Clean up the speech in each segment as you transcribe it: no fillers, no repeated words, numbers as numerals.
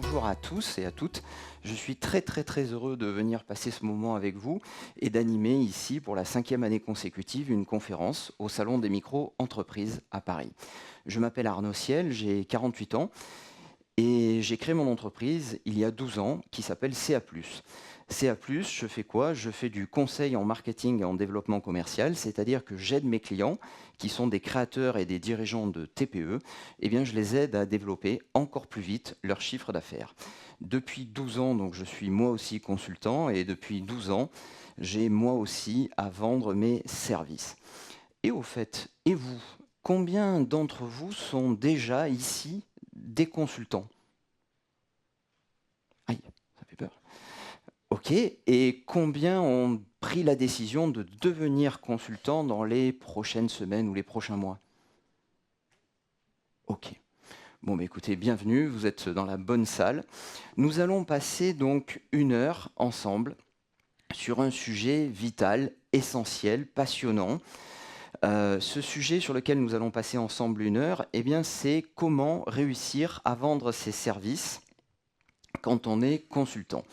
bonjour à tous et à toutes. Je suis très heureux de venir passer ce moment avec vous et d'animer ici pour la 5e année consécutive une conférence au Salon des micro-entreprises à Paris. Je m'appelle Arnaud Ciel, j'ai 48 ans et j'ai créé mon entreprise il y a 12 ans qui s'appelle CA+. CA+, je fais quoi? Je fais du conseil en marketing et en développement commercial, c'est-à-dire que j'aide mes clients, qui sont des créateurs et des dirigeants de TPE, eh bien je les aide à développer encore plus vite leur chiffre d'affaires. Depuis 12 ans, donc, je suis moi aussi consultant, et depuis 12 ans, j'ai moi aussi à vendre mes services. Et au fait, et vous, combien d'entre vous sont déjà ici des consultants? Aïe, ça fait peur. Ok, et combien ont pris la décision de devenir consultant dans les prochaines semaines ou les prochains mois? Ok. Bon, bah écoutez, bienvenue, vous êtes dans la bonne salle. Nous allons passer donc 1 heure ensemble sur un sujet vital, essentiel, passionnant. Ce sujet sur lequel nous allons passer ensemble 1 heure, eh bien, c'est comment réussir à vendre ses services quand on est consultant.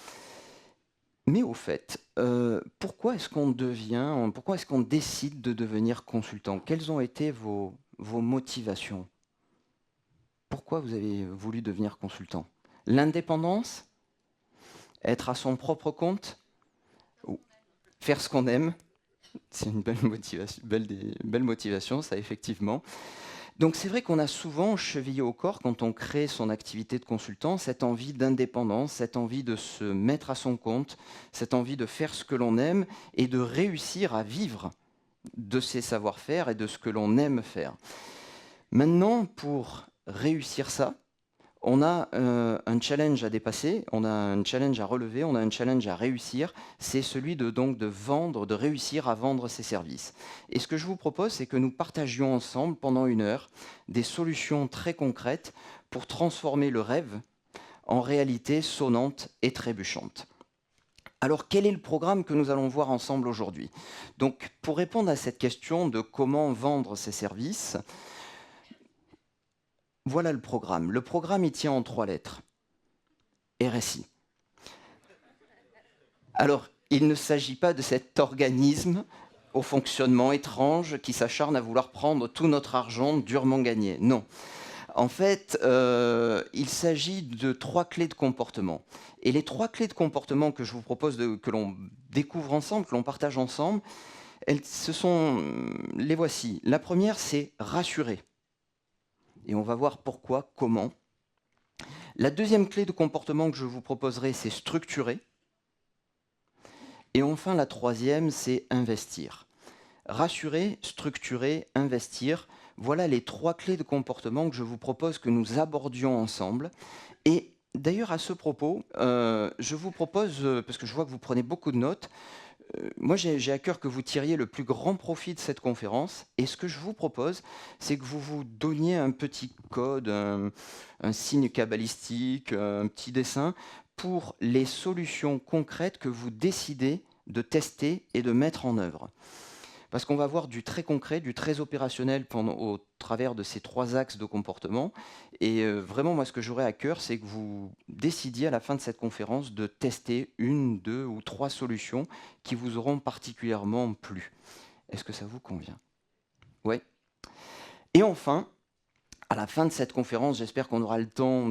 Mais au fait, pourquoi est-ce qu'on décide de devenir consultant? Quelles ont été vos motivations? Pourquoi vous avez voulu devenir consultant? L'indépendance? Être à son propre compte? Ou faire ce qu'on aime? C'est une belle motivation, ça, effectivement. Donc c'est vrai qu'on a souvent chevillé au corps, quand on crée son activité de consultant, cette envie d'indépendance, cette envie de se mettre à son compte, cette envie de faire ce que l'on aime et de réussir à vivre de ses savoir-faire et de ce que l'on aime faire. Maintenant, pour réussir ça, on a un challenge à dépasser, on a un challenge à relever, on a un challenge à réussir, c'est celui de vendre, de réussir à vendre ses services. Et ce que je vous propose, c'est que nous partagions ensemble pendant 1 heure des solutions très concrètes pour transformer le rêve en réalité sonnante et trébuchante. Alors, quel est le programme que nous allons voir ensemble aujourd'hui? Donc, pour répondre à cette question de comment vendre ses services, voilà le programme. Le programme, il tient en 3 lettres. RSI. Alors, il ne s'agit pas de cet organisme au fonctionnement étrange qui s'acharne à vouloir prendre tout notre argent durement gagné. Non. En fait, il s'agit de 3 clés de comportement. Et les 3 clés de comportement que je vous propose que l'on découvre ensemble, que l'on partage ensemble, les voici. La première, c'est rassurer. Et on va voir pourquoi, comment. La deuxième clé de comportement que je vous proposerai, c'est structurer. Et enfin, la troisième, c'est investir. Rassurer, structurer, investir, voilà les 3 clés de comportement que je vous propose que nous abordions ensemble. Et d'ailleurs, à ce propos, je vous propose, parce que je vois que vous prenez beaucoup de notes, moi j'ai à cœur que vous tiriez le plus grand profit de cette conférence. Et ce que je vous propose, c'est que vous vous donniez un petit code, un signe cabalistique, un petit dessin, pour les solutions concrètes que vous décidez de tester et de mettre en œuvre. Parce qu'on va voir du très concret, du très opérationnel au travers de ces 3 axes de comportement. Et vraiment, moi, ce que j'aurais à cœur, c'est que vous décidiez à la fin de cette conférence de tester 1, 2 ou 3 solutions qui vous auront particulièrement plu. Est-ce que ça vous convient? Oui. Et enfin, à la fin de cette conférence, j'espère qu'on aura le temps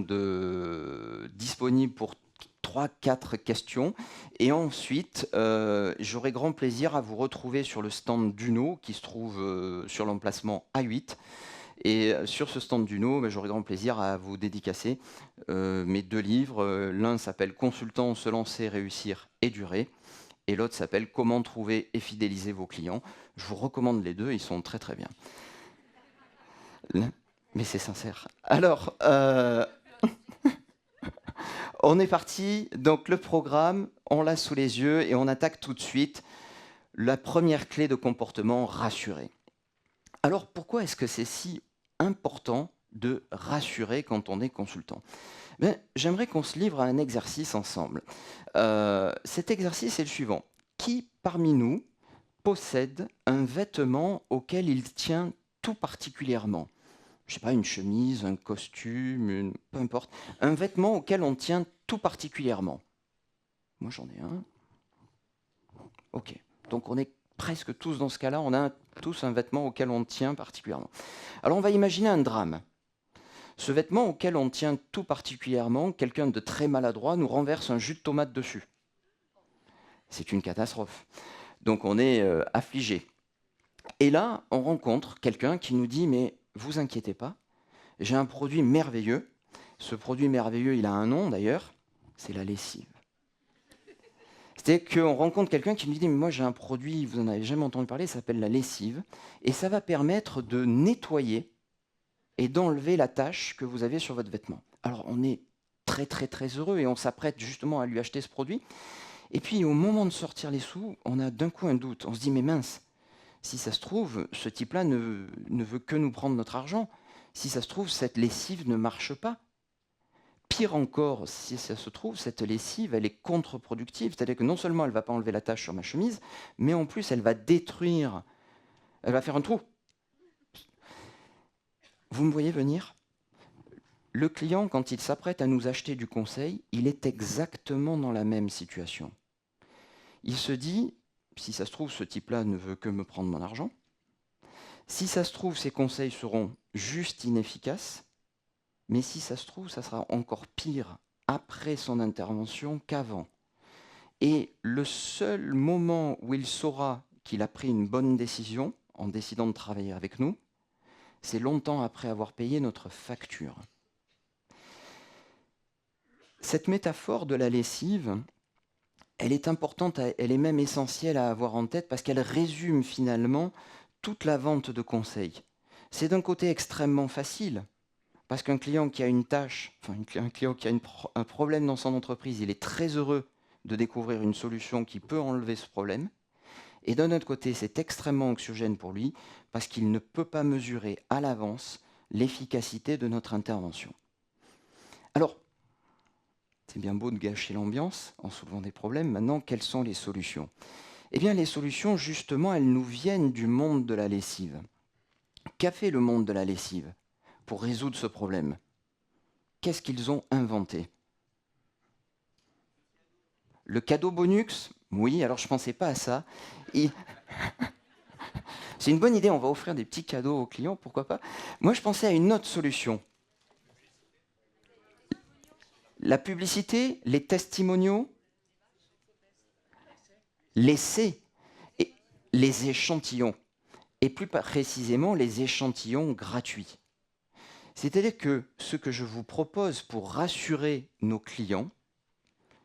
disponible pour 3-4 questions. Et ensuite, j'aurai grand plaisir à vous retrouver sur le stand d'Uno qui se trouve sur l'emplacement A8. Et sur ce stand d'Uno, j'aurai grand plaisir à vous dédicacer mes 2 livres. L'un s'appelle Consultant, se lancer, réussir et durer. Et l'autre s'appelle Comment trouver et fidéliser vos clients. Je vous recommande les 2, ils sont très bien. Mais c'est sincère. Alors, on est parti. Donc le programme, on l'a sous les yeux et on attaque tout de suite la première clé de comportement, rassurer. Alors pourquoi est-ce que c'est si important de rassurer quand on est consultant? J'aimerais qu'on se livre à un exercice ensemble. Cet exercice est le suivant. Qui parmi nous possède un vêtement auquel il tient tout particulièrement? je sais pas, une chemise, un costume, peu importe, un vêtement auquel on tient tout particulièrement. Moi, j'en ai un. Ok. Donc, on est presque tous dans ce cas-là. On a tous un vêtement auquel on tient particulièrement. Alors, on va imaginer un drame. Ce vêtement auquel on tient tout particulièrement, quelqu'un de très maladroit nous renverse un jus de tomate dessus. C'est une catastrophe. Donc, on est affligé. Et là, on rencontre quelqu'un qui nous dit « Mais vous inquiétez pas, j'ai un produit merveilleux. Ce produit merveilleux, il a un nom d'ailleurs, c'est la lessive. » C'est-à-dire qu'on rencontre quelqu'un qui nous dit « Mais moi j'ai un produit, vous n'en avez jamais entendu parler, ça s'appelle la lessive. Et ça va permettre de nettoyer et d'enlever la tache que vous avez sur votre vêtement. » Alors on est très très très heureux et on s'apprête justement à lui acheter ce produit. Et puis au moment de sortir les sous, on a d'un coup un doute. On se dit « Mais mince, si ça se trouve, ce type-là ne veut que nous prendre notre argent. Si ça se trouve, cette lessive ne marche pas. Pire encore, si ça se trouve, cette lessive, elle est contre-productive. C'est-à-dire que non seulement elle ne va pas enlever la tache sur ma chemise, mais en plus, elle va détruire, elle va faire un trou. » Vous me voyez venir ? Le client, quand il s'apprête à nous acheter du conseil, il est exactement dans la même situation. Il se dit, si ça se trouve, ce type-là ne veut que me prendre mon argent. Si ça se trouve, ces conseils seront juste inefficaces. Mais si ça se trouve, ça sera encore pire après son intervention qu'avant. Et le seul moment où il saura qu'il a pris une bonne décision, en décidant de travailler avec nous, c'est longtemps après avoir payé notre facture. Cette métaphore de la lessive, elle est importante, elle est même essentielle à avoir en tête parce qu'elle résume finalement toute la vente de conseils. C'est d'un côté extrêmement facile, parce qu'un client qui a une tâche, un client qui a un problème dans son entreprise, il est très heureux de découvrir une solution qui peut enlever ce problème. Et d'un autre côté, c'est extrêmement anxiogène pour lui, parce qu'il ne peut pas mesurer à l'avance l'efficacité de notre intervention. Alors, c'est bien beau de gâcher l'ambiance en soulevant des problèmes. Maintenant, quelles sont les solutions ? Eh bien, les solutions, justement, elles nous viennent du monde de la lessive. Qu'a fait le monde de la lessive pour résoudre ce problème? Qu'est-ce qu'ils ont inventé? Le cadeau bonus? Oui, alors je ne pensais pas à ça. C'est une bonne idée, on va offrir des petits cadeaux aux clients, pourquoi pas. Moi, je pensais à une autre solution. La publicité, les testimoniaux, l'essai, et les échantillons, et plus précisément les échantillons gratuits. C'est-à-dire que ce que je vous propose pour rassurer nos clients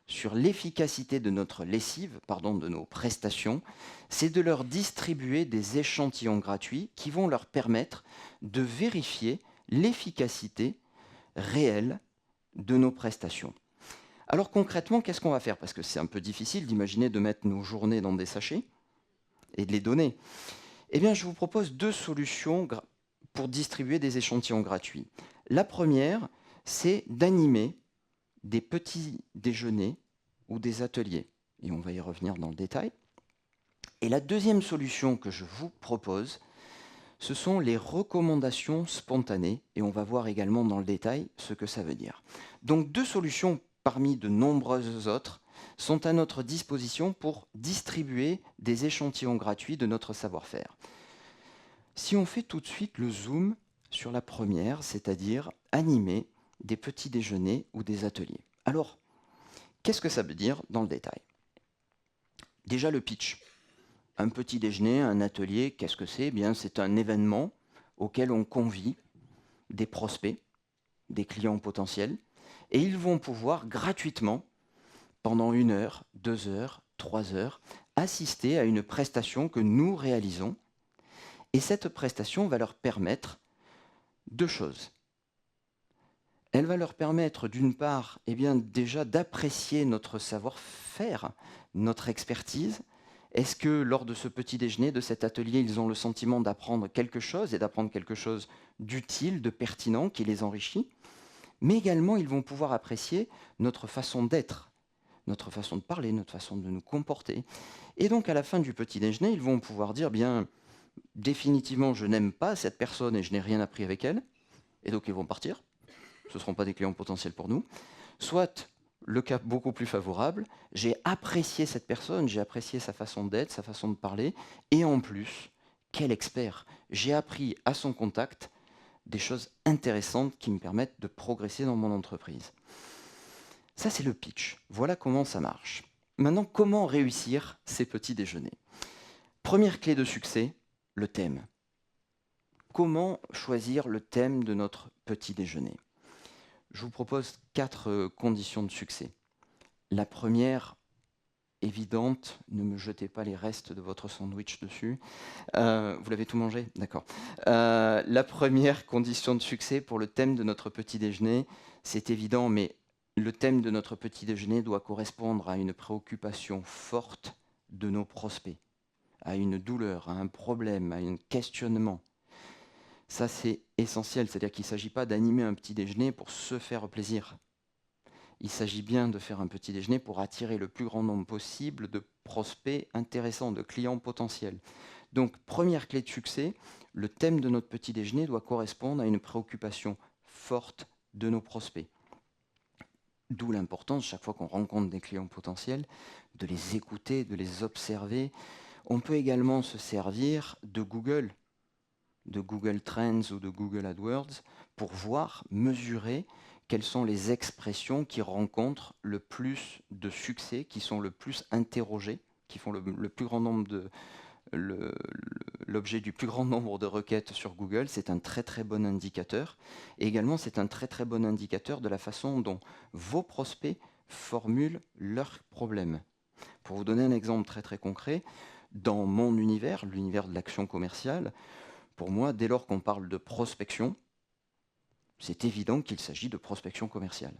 sur l'efficacité de notre lessive, de nos prestations, c'est de leur distribuer des échantillons gratuits qui vont leur permettre de vérifier l'efficacité réelle de nos prestations. Alors concrètement, qu'est-ce qu'on va faire? Parce que c'est un peu difficile d'imaginer de mettre nos journées dans des sachets et de les donner. Eh bien, je vous propose deux solutions pour distribuer des échantillons gratuits. La première, c'est d'animer des petits déjeuners ou des ateliers. Et on va y revenir dans le détail. Et la deuxième solution que je vous propose, ce sont les recommandations spontanées. Et on va voir également dans le détail ce que ça veut dire. Donc deux solutions parmi de nombreuses autres sont à notre disposition pour distribuer des échantillons gratuits de notre savoir-faire. Si on fait tout de suite le zoom sur la première, c'est-à-dire animer des petits déjeuners ou des ateliers. Alors, qu'est-ce que ça veut dire dans le détail? Déjà le pitch. Un petit déjeuner, un atelier, qu'est-ce que c'est? Eh bien, c'est un événement auquel on convie des prospects, des clients potentiels, et ils vont pouvoir gratuitement, pendant 1 heure, 2 heures, 3 heures, assister à une prestation que nous réalisons. Et cette prestation va leur permettre deux choses. Elle va leur permettre, d'une part, déjà d'apprécier notre savoir-faire, notre expertise. Est-ce que lors de ce petit déjeuner, de cet atelier, ils ont le sentiment d'apprendre quelque chose et d'apprendre quelque chose d'utile, de pertinent, qui les enrichit? Mais également, ils vont pouvoir apprécier notre façon d'être, notre façon de parler, notre façon de nous comporter. Et donc, à la fin du petit déjeuner, ils vont pouvoir dire, définitivement, je n'aime pas cette personne et je n'ai rien appris avec elle. et donc ils vont partir. Ce ne seront pas des clients potentiels pour nous. Soit, le cas beaucoup plus favorable, j'ai apprécié cette personne, j'ai apprécié sa façon d'être, sa façon de parler, et en plus, quel expert! J'ai appris à son contact des choses intéressantes qui me permettent de progresser dans mon entreprise. Ça, c'est le pitch. Voilà comment ça marche. Maintenant, comment réussir ces petits déjeuners? Première clé de succès, le thème. Comment choisir le thème de notre petit déjeuner? Je vous propose 4 conditions de succès. La première, évidente, ne me jetez pas les restes de votre sandwich dessus. Vous l'avez tout mangé? D'accord. La première condition de succès pour le thème de notre petit déjeuner, c'est évident, mais le thème de notre petit déjeuner doit correspondre à une préoccupation forte de nos prospects, à une douleur, à un problème, à un questionnement. Ça, c'est essentiel, c'est-à-dire qu'il ne s'agit pas d'animer un petit déjeuner pour se faire plaisir. Il s'agit bien de faire un petit déjeuner pour attirer le plus grand nombre possible de prospects intéressants, de clients potentiels. Donc, première clé de succès, le thème de notre petit déjeuner doit correspondre à une préoccupation forte de nos prospects. D'où l'importance, chaque fois qu'on rencontre des clients potentiels, de les écouter, de les observer. On peut également se servir de Google Trends ou de Google AdWords pour voir, mesurer quelles sont les expressions qui rencontrent le plus de succès, qui sont le plus interrogées, qui font le plus grand nombre de l'objet du plus grand nombre de requêtes sur Google. C'est un très très bon indicateur. Et également, c'est un très très bon indicateur de la façon dont vos prospects formulent leurs problèmes. Pour vous donner un exemple très très concret, dans mon univers, l'univers de l'action commerciale, pour moi, dès lors qu'on parle de prospection, c'est évident qu'il s'agit de prospection commerciale.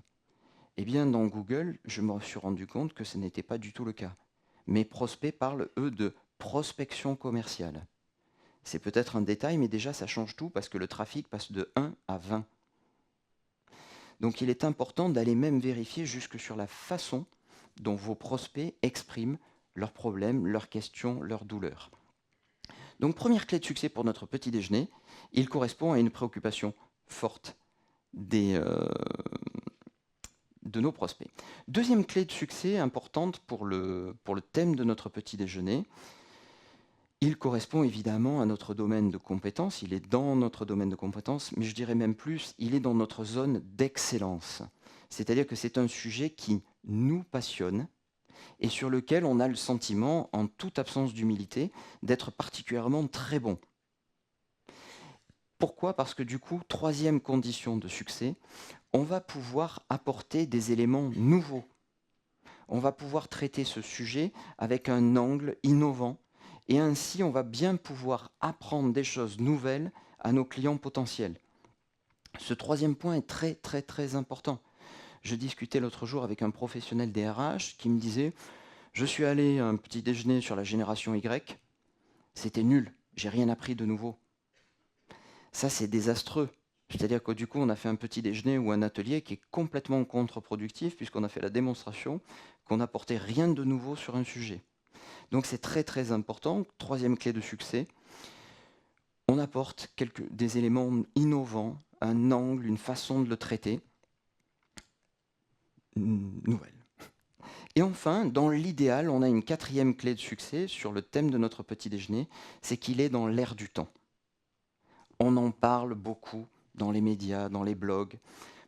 Eh bien, dans Google, je me suis rendu compte que ce n'était pas du tout le cas. Mes prospects parlent, eux, de prospection commerciale. C'est peut-être un détail, mais déjà, ça change tout parce que le trafic passe de 1 à 20. Donc, il est important d'aller même vérifier jusque sur la façon dont vos prospects expriment leurs problèmes, leurs questions, leurs douleurs. Donc, première clé de succès pour notre petit déjeuner, il correspond à une préoccupation forte de nos prospects. Deuxième clé de succès importante pour le thème de notre petit déjeuner, il correspond évidemment à notre domaine de compétence, il est dans notre domaine de compétence, mais je dirais même plus, il est dans notre zone d'excellence. C'est-à-dire que c'est un sujet qui nous passionne, et sur lequel on a le sentiment, en toute absence d'humilité, d'être particulièrement très bon. Pourquoi? Parce que du coup, troisième condition de succès, on va pouvoir apporter des éléments nouveaux. On va pouvoir traiter ce sujet avec un angle innovant, et ainsi on va bien pouvoir apprendre des choses nouvelles à nos clients potentiels. Ce troisième point est très très très important. Je discutais l'autre jour avec un professionnel des RH qui me disait « Je suis allé à un petit déjeuner sur la génération Y, c'était nul, j'ai rien appris de nouveau. » Ça, c'est désastreux. C'est-à-dire que du coup, on a fait un petit déjeuner ou un atelier qui est complètement contre-productif puisqu'on a fait la démonstration qu'on n'apportait rien de nouveau sur un sujet. Donc c'est très très important. Troisième clé de succès, on apporte des éléments innovants, un angle, une façon de le traiter nouvelle. Et enfin, dans l'idéal, on a une quatrième clé de succès sur le thème de notre petit déjeuner, c'est qu'il est dans l'air du temps. On en parle beaucoup dans les médias, dans les blogs.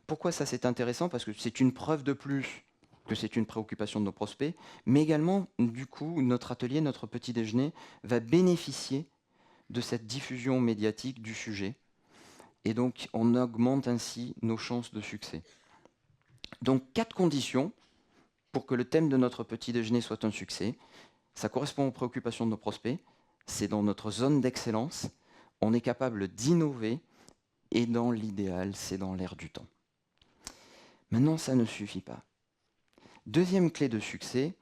Pourquoi ça c'est intéressant? Parce que c'est une preuve de plus que c'est une préoccupation de nos prospects, mais également, du coup, notre atelier, notre petit déjeuner va bénéficier de cette diffusion médiatique du sujet. Et donc, on augmente ainsi nos chances de succès. Donc, 4 conditions pour que le thème de notre petit déjeuner soit un succès. Ça correspond aux préoccupations de nos prospects, c'est dans notre zone d'excellence, on est capable d'innover, et dans l'idéal, c'est dans l'air du temps. Maintenant, ça ne suffit pas. Deuxième clé de succès,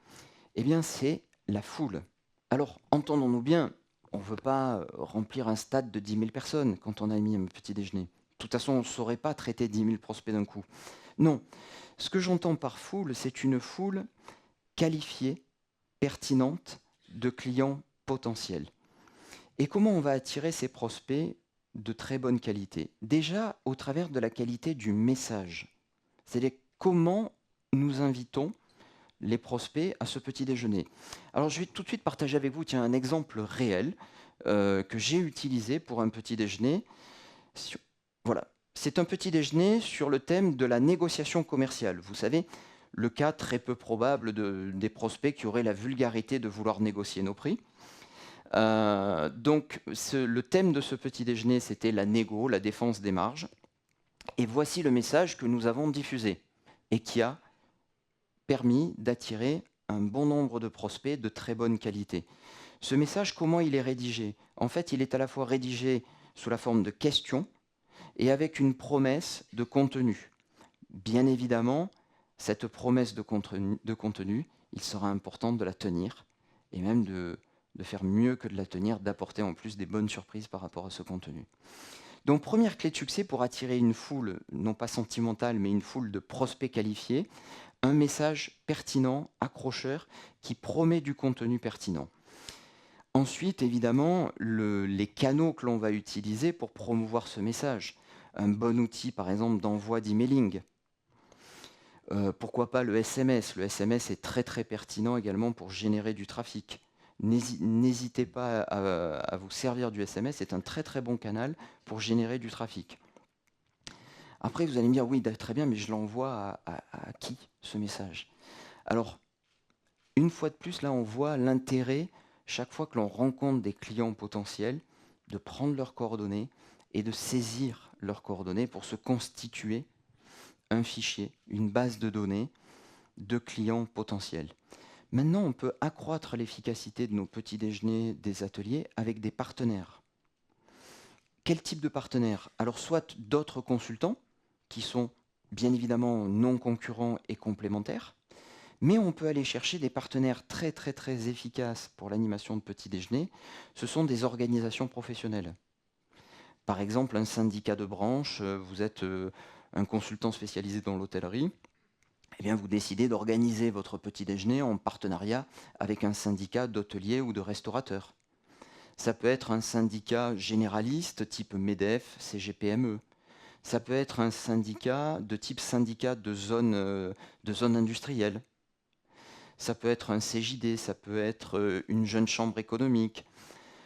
eh bien, c'est la foule. Alors, entendons-nous bien, on ne veut pas remplir un stade de 10 000 personnes quand on a mis un petit déjeuner. De toute façon, on ne saurait pas traiter 10 000 prospects d'un coup. Non, ce que j'entends par foule, c'est une foule qualifiée, pertinente, de clients potentiels. Et comment on va attirer ces prospects de très bonne qualité. Déjà, au travers de la qualité du message. C'est-à-dire comment nous invitons les prospects à ce petit déjeuner. Alors, je vais tout de suite partager avec vous un exemple réel que j'ai utilisé pour un petit déjeuner. Voilà, c'est un petit déjeuner sur le thème de la négociation commerciale. Vous savez, le cas très peu probable des prospects qui auraient la vulgarité de vouloir négocier nos prix. Donc, le thème de ce petit déjeuner, c'était la négo, la défense des marges. Et voici le message que nous avons diffusé et qui a permis d'attirer un bon nombre de prospects de très bonne qualité. Ce message, comment il est rédigé? En fait, il est à la fois rédigé sous la forme de questions et avec une promesse de contenu. Bien évidemment, cette promesse de contenu, il sera important de la tenir et même de faire mieux que de la tenir, d'apporter en plus des bonnes surprises par rapport à ce contenu. Donc, première clé de succès pour attirer une foule, non pas sentimentale, mais une foule de prospects qualifiés, un message pertinent, accrocheur, qui promet du contenu pertinent. Ensuite, évidemment, les canaux que l'on va utiliser pour promouvoir ce message. Un bon outil, par exemple, d'envoi d'emailing. Pourquoi pas le SMS? Le SMS est très très pertinent également pour générer du trafic. N'hésitez pas à vous servir du SMS, c'est un très très bon canal pour générer du trafic. Après, vous allez me dire, oui, très bien, mais je l'envoie à qui, ce message? Alors, une fois de plus, là, on voit l'intérêt, chaque fois que l'on rencontre des clients potentiels, de prendre leurs coordonnées et de saisir leurs coordonnées pour se constituer un fichier, une base de données de clients potentiels. Maintenant, on peut accroître l'efficacité de nos petits déjeuners, des ateliers, avec des partenaires. Quel type de partenaires? Alors, soit d'autres consultants, qui sont bien évidemment non concurrents et complémentaires, mais on peut aller chercher des partenaires très très très efficaces pour l'animation de petits déjeuners. Ce sont des organisations professionnelles. Par exemple, un syndicat de branche, vous êtes un consultant spécialisé dans l'hôtellerie, eh bien, vous décidez d'organiser votre petit déjeuner en partenariat avec un syndicat d'hôteliers ou de restaurateurs. Ça peut être un syndicat généraliste type MEDEF, CGPME. Ça peut être un syndicat de type syndicat de zone industrielle. Ça peut être un CJD, ça peut être une jeune chambre économique.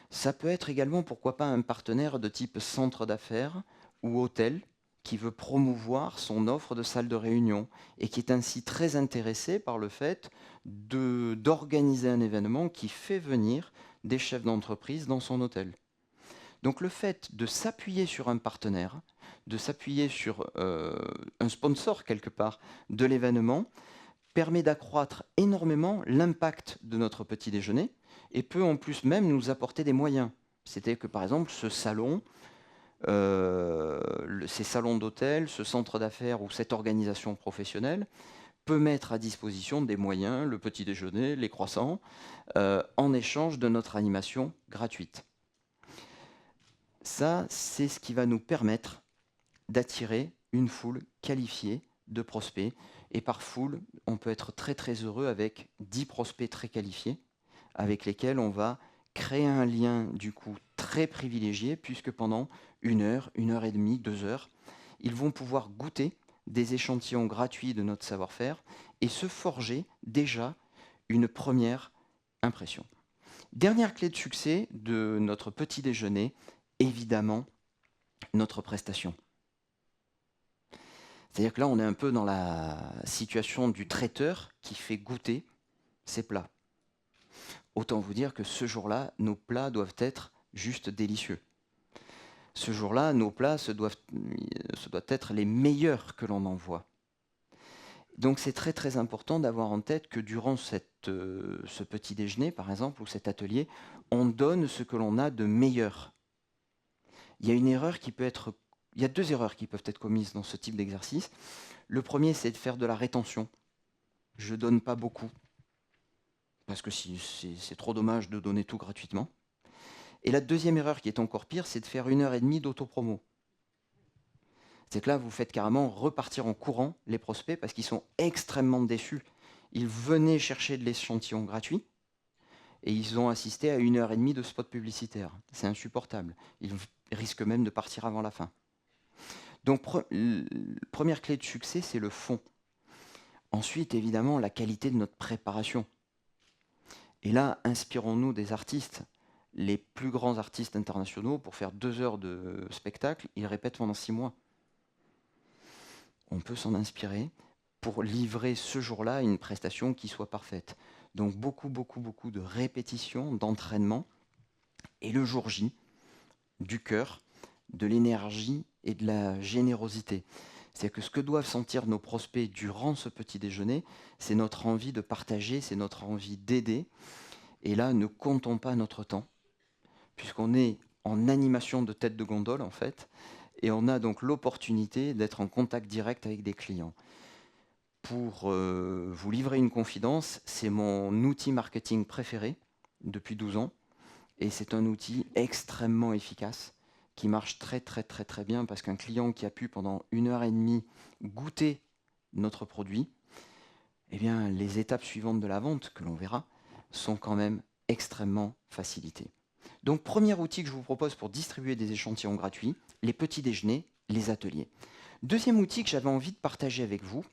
Ça peut être également, pourquoi pas, un partenaire de type centre d'affaires ou hôtel qui veut promouvoir son offre de salle de réunion et qui est ainsi très intéressé par le fait d'organiser un événement qui fait venir des chefs d'entreprise dans son hôtel. Donc le fait de s'appuyer sur un partenaire, de s'appuyer sur un sponsor quelque part de l'événement, permet d'accroître énormément l'impact de notre petit déjeuner et peut en plus même nous apporter des moyens. C'était que par exemple ce salon, ces salons d'hôtel, ce centre d'affaires ou cette organisation professionnelle peut mettre à disposition des moyens, le petit déjeuner, les croissants, en échange de notre animation gratuite. Ça, c'est ce qui va nous permettre d'attirer une foule qualifiée de prospects. Et par foule, on peut être très très heureux avec 10 prospects très qualifiés, avec lesquels on va créer un lien du coup très privilégié, puisque pendant 1 heure, 1 heure et demie, 2 heures, ils vont pouvoir goûter des échantillons gratuits de notre savoir-faire et se forger déjà une première impression. Dernière clé de succès de notre petit déjeuner, évidemment, notre prestation. C'est-à-dire que là, on est un peu dans la situation du traiteur qui fait goûter ses plats. Autant vous dire que ce jour-là, nos plats doivent être juste délicieux. Ce jour-là, nos plats, ce doivent être les meilleurs que l'on envoie. Donc c'est très très important d'avoir en tête que durant ce petit déjeuner, par exemple, ou cet atelier, on donne ce que l'on a de meilleur. Il y a 2 erreurs qui peuvent être commises dans ce type d'exercice. Le premier, c'est de faire de la rétention. Je ne donne pas beaucoup, parce que c'est trop dommage de donner tout gratuitement. Et la deuxième erreur, qui est encore pire, c'est de faire 1 heure et demie d'autopromo. C'est que là, vous faites carrément repartir en courant les prospects, parce qu'ils sont extrêmement déçus. Ils venaient chercher de l'échantillon gratuit, et ils ont assisté à 1 heure et demie de spot publicitaire. C'est insupportable. Ils risquent même de partir avant la fin. Donc, première clé de succès, c'est le fond. Ensuite, évidemment, la qualité de notre préparation. Et là, inspirons-nous des artistes. Les plus grands artistes internationaux, pour faire 2 heures de spectacle, ils répètent pendant 6 mois. On peut s'en inspirer pour livrer ce jour-là une prestation qui soit parfaite. Donc beaucoup de répétitions, d'entraînement, et le jour J, du cœur, de l'énergie et de la générosité. C'est que ce que doivent sentir nos prospects durant ce petit déjeuner, c'est notre envie de partager, c'est notre envie d'aider. Et là, ne comptons pas notre temps, puisqu'on est en animation de tête de gondole, en fait, et on a donc l'opportunité d'être en contact direct avec des clients. Pour vous livrer une confidence, c'est mon outil marketing préféré depuis 12 ans, et c'est un outil extrêmement efficace, qui marche très bien, parce qu'un client qui a pu pendant 1 heure et demie goûter notre produit, eh bien, les étapes suivantes de la vente, que l'on verra, sont quand même extrêmement facilitées. Donc, premier outil que je vous propose pour distribuer des échantillons gratuits, les petits déjeuners, les ateliers. Deuxième outil que j'avais envie de partager avec vous,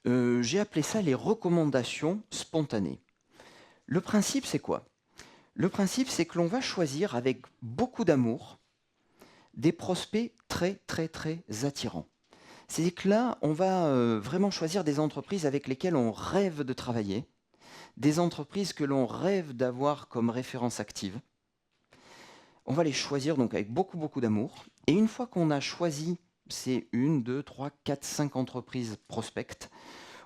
j'ai appelé ça les recommandations spontanées. Le principe, c'est quoi ? Le principe, c'est que l'on va choisir avec beaucoup d'amour des prospects très attirants. C'est que là, on va vraiment choisir des entreprises avec lesquelles on rêve de travailler, des entreprises que l'on rêve d'avoir comme référence active. On va les choisir donc avec beaucoup d'amour. Et une fois qu'on a choisi ces 1, 2, 3, 4, 5 entreprises prospects,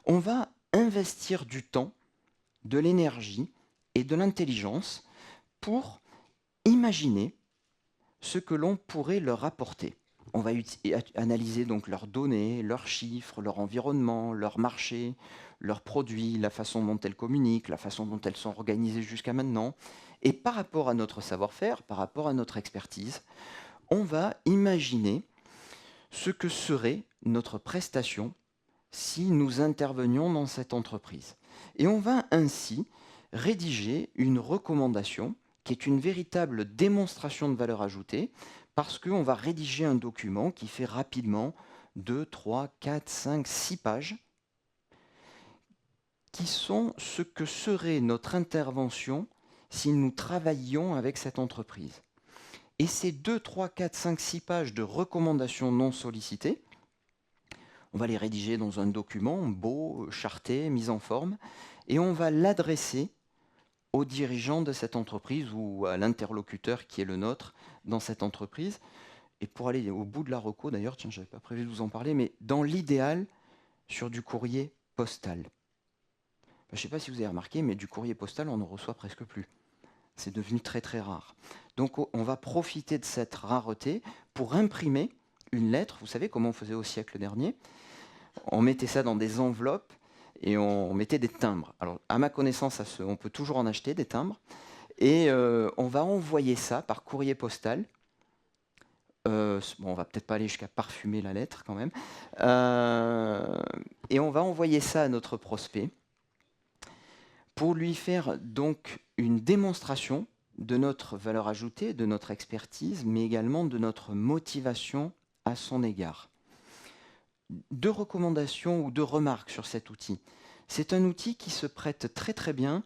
on va investir du temps, de l'énergie et de l'intelligence pour imaginer ce que l'on pourrait leur apporter. On va analyser donc leurs données, leurs chiffres, leur environnement, leur marché, leurs produits, la façon dont elles communiquent, la façon dont elles sont organisées jusqu'à maintenant. Et par rapport à notre savoir-faire, par rapport à notre expertise, on va imaginer ce que serait notre prestation si nous intervenions dans cette entreprise. Et on va ainsi rédiger une recommandation qui est une véritable démonstration de valeur ajoutée, parce qu'on va rédiger un document qui fait rapidement 2, 3, 4, 5, 6 pages, qui sont ce que serait notre intervention si nous travaillions avec cette entreprise. Et ces 2, 3, 4, 5, 6 pages de recommandations non sollicitées, on va les rédiger dans un document beau, charté, mis en forme, et on va l'adresser aux dirigeants de cette entreprise ou à l'interlocuteur qui est le nôtre dans cette entreprise. Et pour aller au bout de la reco, d'ailleurs, tiens, je n'avais pas prévu de vous en parler, mais dans l'idéal, sur du courrier postal. Je ne sais pas si vous avez remarqué, mais du courrier postal, on ne reçoit presque plus. C'est devenu très rare. Donc on va profiter de cette rareté pour imprimer une lettre. Vous savez comment on faisait au siècle dernier ? On mettait ça dans des enveloppes et on mettait des timbres. Alors, à ma connaissance, on peut toujours en acheter des timbres. Et on va envoyer ça par courrier postal. Bon, on va peut-être pas aller jusqu'à parfumer la lettre quand même. Et on va envoyer ça à notre prospect pour lui faire donc une démonstration de notre valeur ajoutée, de notre expertise, mais également de notre motivation à son égard. 2 recommandations ou 2 remarques sur cet outil. C'est un outil qui se prête très bien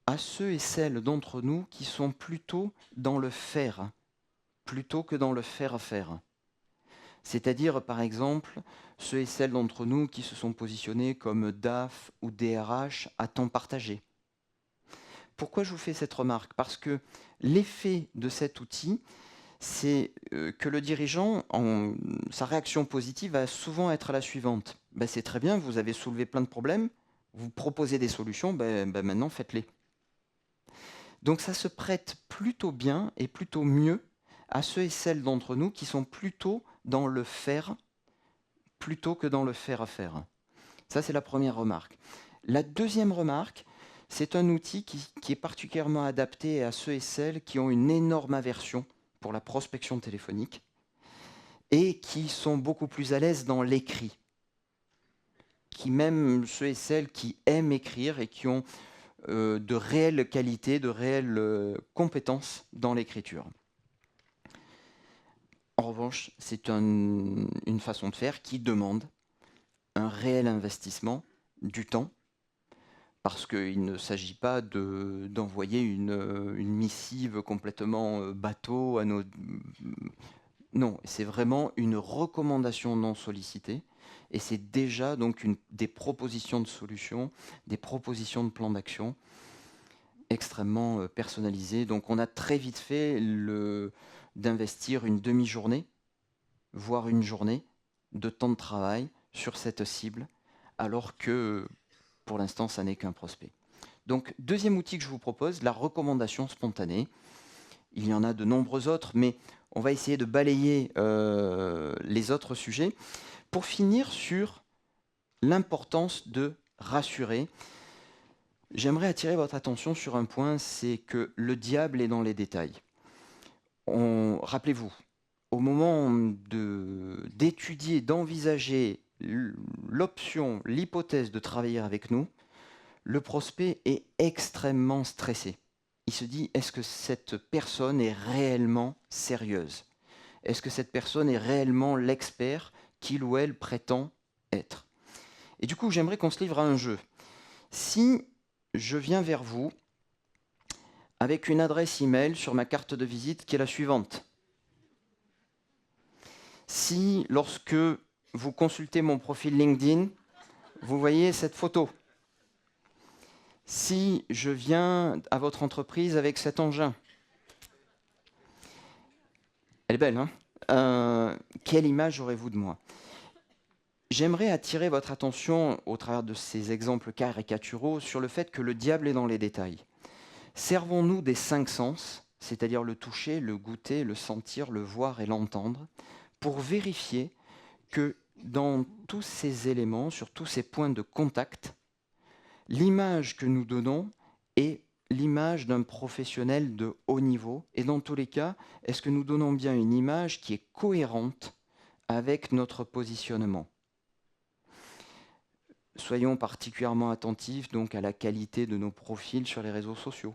à ceux et celles d'entre nous qui sont plutôt dans le faire, plutôt que dans le faire. C'est-à-dire, par exemple, ceux et celles d'entre nous qui se sont positionnés comme DAF ou DRH à temps partagé. Pourquoi je vous fais cette remarque ? Parce que l'effet de cet outil, c'est que le dirigeant, sa réaction positive va souvent être la suivante. Ben, c'est très bien, vous avez soulevé plein de problèmes, vous proposez des solutions, maintenant faites-les. Donc ça se prête plutôt bien et plutôt mieux à ceux et celles d'entre nous qui sont plutôt dans le faire plutôt que dans le faire. Ça, c'est la première remarque. La deuxième remarque, c'est un outil qui est particulièrement adapté à ceux et celles qui ont une énorme aversion pour la prospection téléphonique et qui sont beaucoup plus à l'aise dans l'écrit. Qui même ceux et celles qui aiment écrire et qui ont de réelle qualité, de réelles compétences dans l'écriture. En revanche, c'est une façon de faire qui demande un réel investissement du temps, parce qu'il ne s'agit pas d'envoyer une missive complètement bateau à nos... Non, c'est vraiment une recommandation non sollicitée, et c'est déjà donc des propositions de solutions, des propositions de plans d'action extrêmement personnalisées. Donc on a très vite fait d'investir une demi-journée, voire une journée de temps de travail sur cette cible, alors que pour l'instant ça n'est qu'un prospect. Donc deuxième outil que je vous propose, la recommandation spontanée. Il y en a de nombreux autres, mais on va essayer de balayer les autres sujets pour finir sur l'importance de rassurer. J'aimerais attirer votre attention sur un point, c'est que le diable est dans les détails. Rappelez-vous, au moment d'étudier, d'envisager l'option, l'hypothèse de travailler avec nous, le prospect est extrêmement stressé. Il se dit, est-ce que cette personne est réellement sérieuse? Est-ce que cette personne est réellement l'expert qu'il ou elle prétend être? Et du coup, j'aimerais qu'on se livre à un jeu. Si je viens vers vous avec une adresse email sur ma carte de visite qui est la suivante. Si, lorsque vous consultez mon profil LinkedIn, vous voyez cette photo. Si je viens à votre entreprise avec cet engin, elle est belle, hein? Quelle image aurez-vous de moi? J'aimerais attirer votre attention, au travers de ces exemples caricaturaux, sur le fait que le diable est dans les détails. Servons-nous des 5 sens, c'est-à-dire le toucher, le goûter, le sentir, le voir et l'entendre, pour vérifier que dans tous ces éléments, sur tous ces points de contact, l'image que nous donnons est l'image d'un professionnel de haut niveau. Et dans tous les cas, est-ce que nous donnons bien une image qui est cohérente avec notre positionnement? Soyons particulièrement attentifs donc à la qualité de nos profils sur les réseaux sociaux,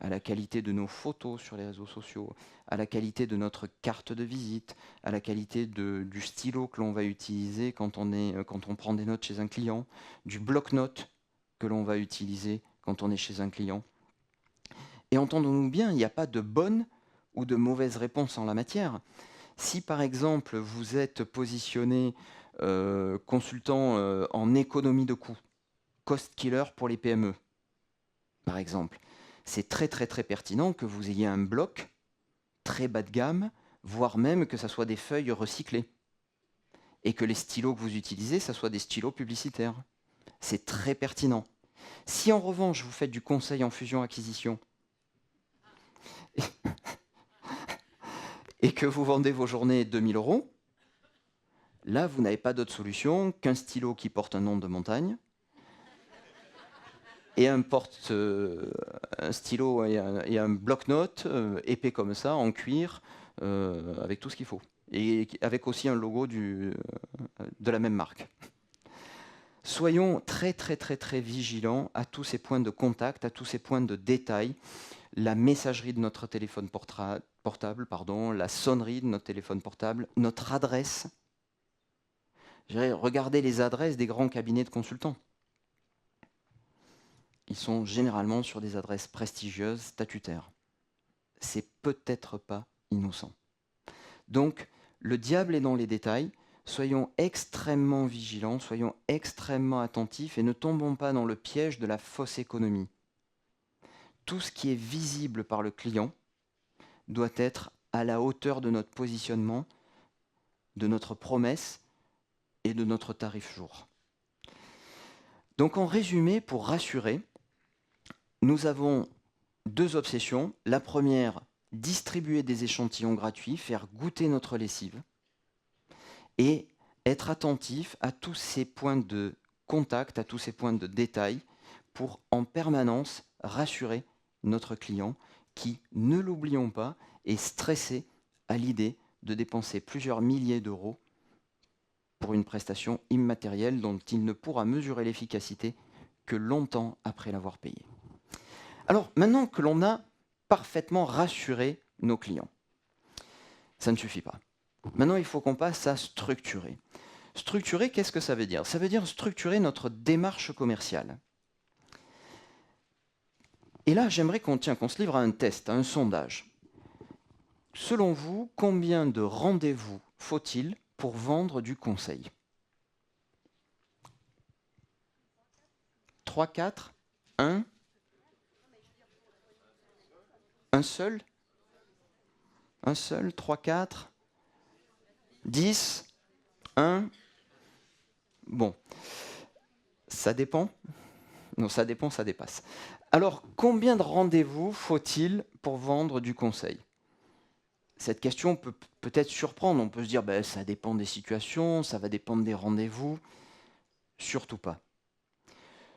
à la qualité de nos photos sur les réseaux sociaux, à la qualité de notre carte de visite, à la qualité du stylo que l'on va utiliser quand on prend des notes chez un client, du bloc-notes que l'on va utiliser quand on est chez un client. Et entendons-nous bien, il n'y a pas de bonne ou de mauvaise réponse en la matière. Si par exemple vous êtes positionné consultant en économie de coûts, cost killer pour les PME, par exemple, c'est très très très pertinent que vous ayez un bloc très bas de gamme, voire même que ça soit des feuilles recyclées. Et que les stylos que vous utilisez, ça soit des stylos publicitaires. C'est très pertinent. Si en revanche vous faites du conseil en fusion-acquisition et que vous vendez vos journées 2000 €, là vous n'avez pas d'autre solution qu'un stylo qui porte un nom de montagne et un stylo et un bloc-notes épais comme ça, en cuir, avec tout ce qu'il faut. Et avec aussi un logo de la même marque. Soyons très très très très vigilants à tous ces points de contact, à tous ces points de détail, la messagerie de notre téléphone portable, la sonnerie de notre téléphone portable, notre adresse. Regardez les adresses des grands cabinets de consultants. Ils sont généralement sur des adresses prestigieuses, statutaires. C'est peut-être pas innocent. Donc, le diable est dans les détails. Soyons extrêmement vigilants, soyons extrêmement attentifs et ne tombons pas dans le piège de la fausse économie. Tout ce qui est visible par le client doit être à la hauteur de notre positionnement, de notre promesse et de notre tarif jour. Donc en résumé, pour rassurer, nous avons 2 obsessions. La première, distribuer des échantillons gratuits, faire goûter notre lessive et être attentif à tous ces points de contact, à tous ces points de détail pour en permanence rassurer notre client qui, ne l'oublions pas, est stressé à l'idée de dépenser plusieurs milliers d'euros pour une prestation immatérielle dont il ne pourra mesurer l'efficacité que longtemps après l'avoir payée. Alors, maintenant que l'on a parfaitement rassuré nos clients, ça ne suffit pas. Maintenant, il faut qu'on passe à structurer. Structurer, qu'est-ce que ça veut dire? Ça veut dire structurer notre démarche commerciale. Et là, j'aimerais qu'on se livre à un test, à un sondage. Selon vous, combien de rendez-vous faut-il pour vendre du conseil? 3, 4, 1? Un seul? Un seul, 3, 4, 10, 1? Bon, ça dépend. Non, ça dépend, ça dépasse. Alors, combien de rendez-vous faut-il pour vendre du conseil? Cette question peut peut-être surprendre. On peut se dire, ben, ça dépend des situations, ça va dépendre des rendez-vous. Surtout pas.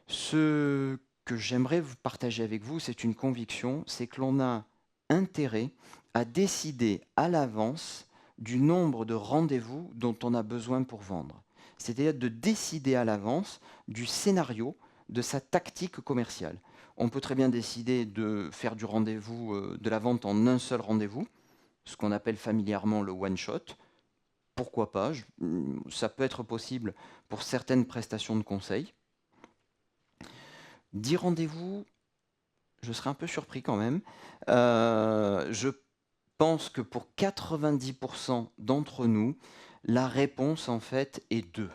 Ce que j'aimerais vous partager avec vous, c'est une conviction, c'est que l'on a intérêt à décider à l'avance du nombre de rendez-vous dont on a besoin pour vendre. C'est-à-dire de décider à l'avance du scénario, de sa tactique commerciale. On peut très bien décider de faire du rendez-vous, de la vente en un seul rendez-vous, ce qu'on appelle familièrement le one-shot. Pourquoi pas? Ça peut être possible pour certaines prestations de conseil. 10 rendez-vous, je serais un peu surpris quand même. Je pense que pour 90% d'entre nous, la réponse en fait est 2.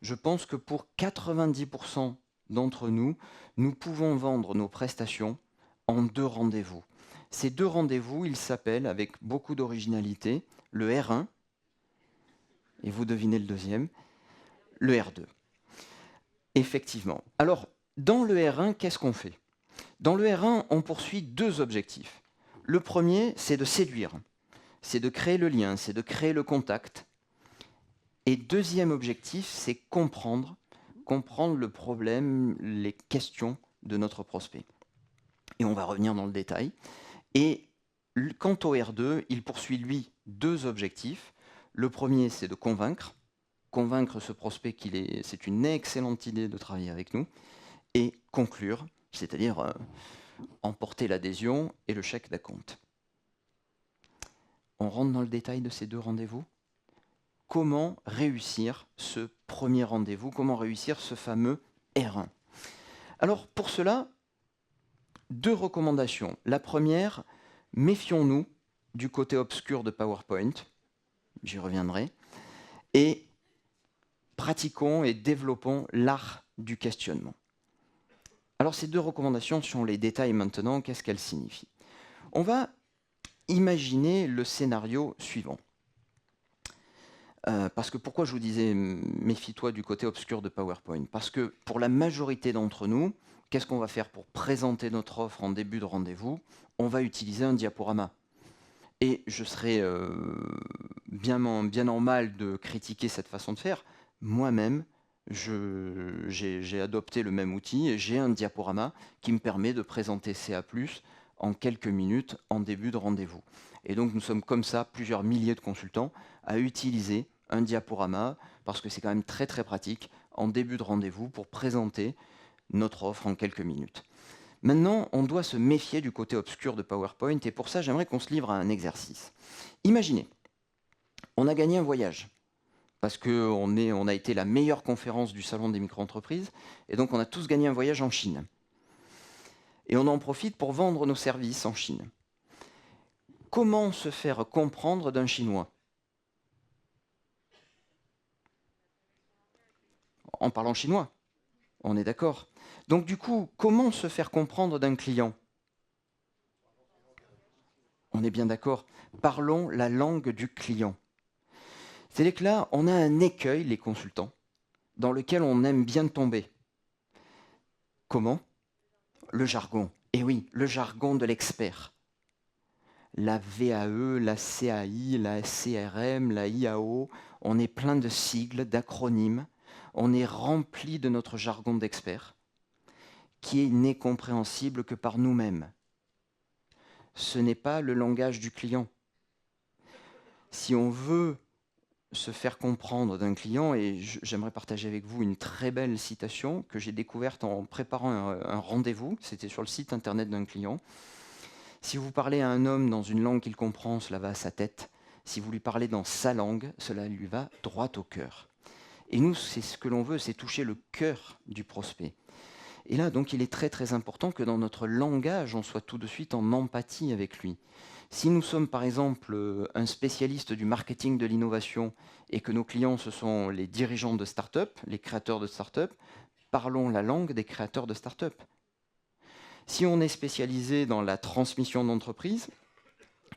Je pense que pour 90% d'entre nous, nous pouvons vendre nos prestations en 2 rendez-vous. Ces 2 rendez-vous, ils s'appellent, avec beaucoup d'originalité, le R1, et vous devinez le deuxième, le R2. Effectivement. Alors, dans le R1, qu'est-ce qu'on fait? Dans le R1, on poursuit 2 objectifs. Le premier, c'est de séduire, c'est de créer le lien, c'est de créer le contact. Et deuxième objectif, c'est comprendre le problème, les questions de notre prospect. Et on va revenir dans le détail. Et quant au R2, il poursuit, lui, 2 objectifs. Le premier, c'est de convaincre ce prospect c'est une excellente idée de travailler avec nous, et conclure, c'est-à-dire emporter l'adhésion et le chèque d'acompte. On rentre dans le détail de ces 2 rendez-vous. Comment réussir ce premier rendez-vous? Comment réussir ce fameux R1? Alors pour cela, 2 recommandations. La première, méfions-nous du côté obscur de PowerPoint, j'y reviendrai, et pratiquons et développons l'art du questionnement. Alors ces 2 recommandations, si on les détaille maintenant, qu'est-ce qu'elles signifient? On va imaginer le scénario suivant. Parce que pourquoi je vous disais méfie-toi du côté obscur de PowerPoint? Parce que pour la majorité d'entre nous, qu'est-ce qu'on va faire pour présenter notre offre en début de rendez-vous? On va utiliser un diaporama. Et je serais bien en mal de critiquer cette façon de faire. Moi-même, j'ai adopté le même outil et j'ai un diaporama qui me permet de présenter CA+, en quelques minutes en début de rendez-vous. Et donc nous sommes comme ça, plusieurs milliers de consultants, à utiliser un diaporama, parce que c'est quand même très très pratique, en début de rendez-vous pour présenter notre offre en quelques minutes. Maintenant, on doit se méfier du côté obscur de PowerPoint, et pour ça, j'aimerais qu'on se livre à un exercice. Imaginez, on a gagné un voyage, parce qu'on a été la meilleure conférence du Salon des micro-entreprises, et donc on a tous gagné un voyage en Chine. Et on en profite pour vendre nos services en Chine. Comment se faire comprendre d'un Chinois? En parlant chinois, on est d'accord. Donc du coup, comment se faire comprendre d'un client? On est bien d'accord. Parlons la langue du client. C'est-à-dire que là, on a un écueil, les consultants, dans lequel on aime bien tomber. Comment? Le jargon. Et oui, le jargon de l'expert. La VAE, la CAI, la CRM, la IAO, on est plein de sigles, d'acronymes. On est rempli de notre jargon d'expert, qui n'est compréhensible que par nous-mêmes. Ce n'est pas le langage du client. Si on veut se faire comprendre d'un client, et j'aimerais partager avec vous une très belle citation que j'ai découverte en préparant un rendez-vous. C'était sur le site internet d'un client. Si vous parlez à un homme dans une langue qu'il comprend, cela va à sa tête. Si vous lui parlez dans sa langue, cela lui va droit au cœur. Et nous, c'est ce que l'on veut, c'est toucher le cœur du prospect. Et là, donc, il est très très important que dans notre langage, on soit tout de suite en empathie avec lui. Si nous sommes par exemple un spécialiste du marketing de l'innovation et que nos clients, ce sont les dirigeants de start-up, les créateurs de start-up, parlons la langue des créateurs de start-up. Si on est spécialisé dans la transmission d'entreprise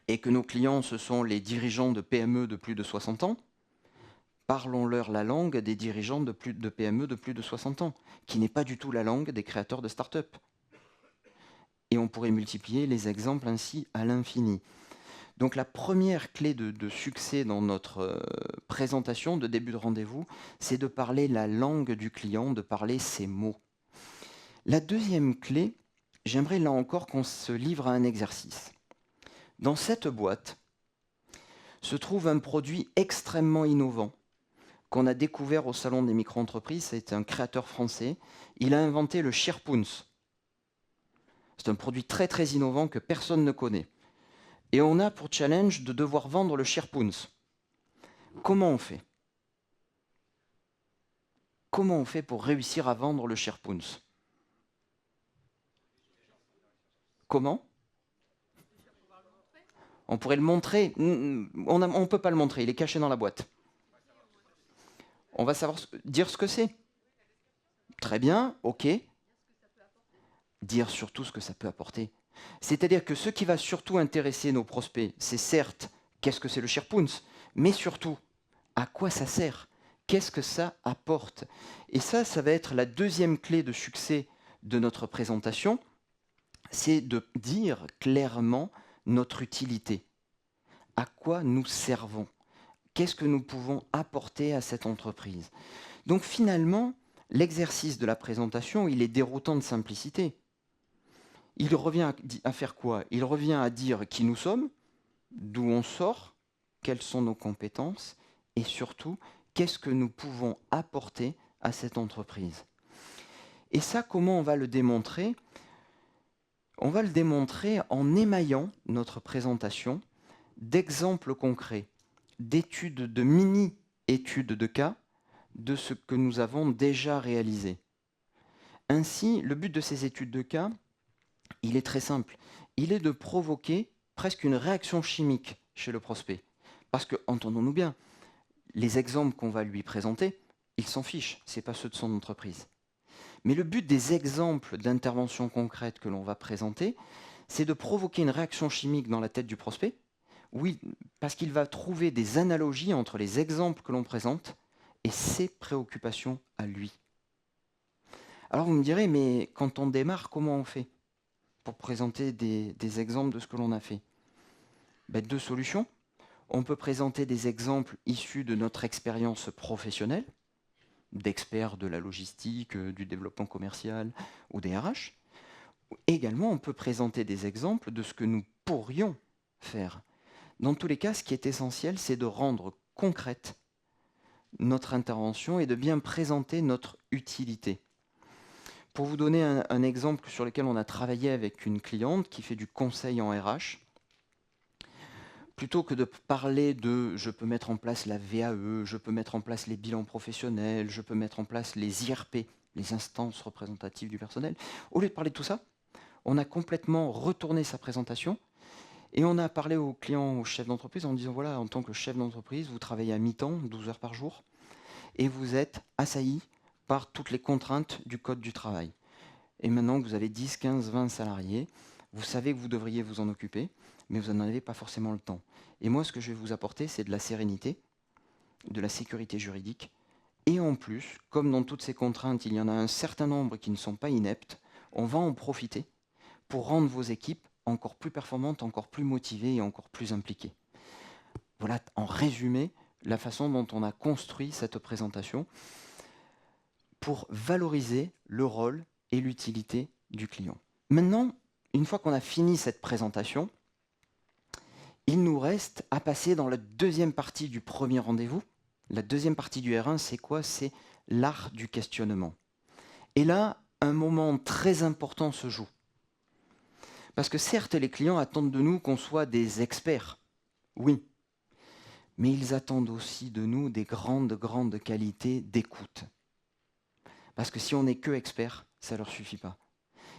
et que nos clients, ce sont les dirigeants de PME de plus de 60 ans, parlons-leur la langue des dirigeants de PME de plus de 60 ans, qui n'est pas du tout la langue des créateurs de start-up. Et on pourrait multiplier les exemples ainsi à l'infini. Donc la première clé de succès dans notre présentation de début de rendez-vous, c'est de parler la langue du client, de parler ses mots. La deuxième clé, j'aimerais là encore qu'on se livre à un exercice. Dans cette boîte se trouve un produit extrêmement innovant qu'on a découvert au Salon des micro-entreprises. C'est un créateur français. Il a inventé le Sharpoons. C'est un produit très très innovant que personne ne connaît. Et on a pour challenge de devoir vendre le Sharpoons. Comment on fait? Comment on fait pour réussir à vendre le Sharpoons? Comment? On pourrait le montrer. On ne peut pas le montrer, il est caché dans la boîte. On va savoir dire ce que c'est. Très bien, ok. Dire surtout ce que ça peut apporter. C'est-à-dire que ce qui va surtout intéresser nos prospects, c'est certes qu'est-ce que c'est le Sharpoons, mais surtout à quoi ça sert, qu'est-ce que ça apporte. Et ça va être la deuxième clé de succès de notre présentation, c'est de dire clairement notre utilité. À quoi nous servons? Qu'est-ce que nous pouvons apporter à cette entreprise? Donc finalement, l'exercice de la présentation, il est déroutant de simplicité. Il revient à faire quoi? Il revient à dire qui nous sommes, d'où on sort, quelles sont nos compétences, et surtout, qu'est-ce que nous pouvons apporter à cette entreprise. Et ça, comment on va le démontrer? On va le démontrer en émaillant notre présentation d'exemples concrets, d'études, de mini-études de cas, de ce que nous avons déjà réalisé. Ainsi, le but de ces études de cas, il est très simple. Il est de provoquer presque une réaction chimique chez le prospect. Parce que, entendons-nous bien, les exemples qu'on va lui présenter, il s'en fiche, ce n'est pas ceux de son entreprise. Mais le but des exemples d'interventions concrètes que l'on va présenter, c'est de provoquer une réaction chimique dans la tête du prospect. Oui, parce qu'il va trouver des analogies entre les exemples que l'on présente et ses préoccupations à lui. Alors vous me direz, mais quand on démarre, comment on fait pour présenter des exemples de ce que l'on a fait? Deux solutions. On peut présenter des exemples issus de notre expérience professionnelle, d'experts de la logistique, du développement commercial ou des RH. Également, on peut présenter des exemples de ce que nous pourrions faire. Dans tous les cas, ce qui est essentiel, c'est de rendre concrète notre intervention et de bien présenter notre utilité. Pour vous donner un exemple sur lequel on a travaillé avec une cliente qui fait du conseil en RH, plutôt que de parler de « je peux mettre en place la VAE, je peux mettre en place les bilans professionnels, je peux mettre en place les IRP, les instances représentatives du personnel », au lieu de parler de tout ça, on a complètement retourné sa présentation et on a parlé aux clients, aux chefs d'entreprise en disant « voilà, en tant que chef d'entreprise, vous travaillez à mi-temps, 12 heures par jour, et vous êtes assailli par toutes les contraintes du code du travail. Et maintenant que vous avez 10, 15, 20 salariés, vous savez que vous devriez vous en occuper, mais vous n'en avez pas forcément le temps. Et moi, ce que je vais vous apporter, c'est de la sérénité, de la sécurité juridique, et en plus, comme dans toutes ces contraintes, il y en a un certain nombre qui ne sont pas ineptes, on va en profiter pour rendre vos équipes encore plus performantes, encore plus motivées et encore plus impliquées. Voilà, en résumé, la façon dont on a construit cette présentation pour valoriser le rôle et l'utilité du client. Maintenant, une fois qu'on a fini cette présentation, il nous reste à passer dans la deuxième partie du premier rendez-vous, La deuxième partie du R1, c'est quoi? C'est l'art du questionnement. Et là, un moment très important se joue. Parce que certes, les clients attendent de nous qu'on soit des experts, oui, mais ils attendent aussi de nous des grandes qualités d'écoute. Parce que si on n'est que expert, ça ne leur suffit pas.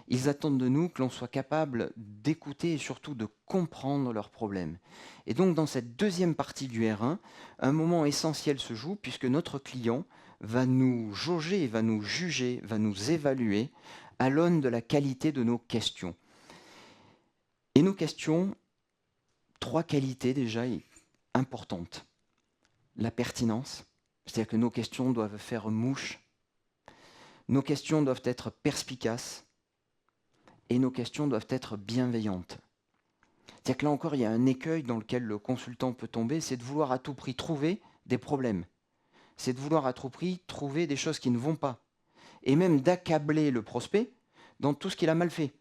Ils attendent de nous que l'on soit capable d'écouter et surtout de comprendre leurs problèmes. Et donc dans cette deuxième partie du R1, un moment essentiel se joue puisque notre client va nous jauger, va nous juger, va nous évaluer à l'aune de la qualité de nos questions. Et nos questions, 3 qualités déjà importantes. La pertinence, c'est-à-dire que nos questions doivent faire mouche. Nos questions doivent être perspicaces. Et nos questions doivent être bienveillantes. C'est-à-dire que là encore, il y a un écueil dans lequel le consultant peut tomber, c'est de vouloir à tout prix trouver des problèmes. C'est de vouloir à tout prix trouver des choses qui ne vont pas. Et même d'accabler le prospect dans tout ce qu'il a mal fait.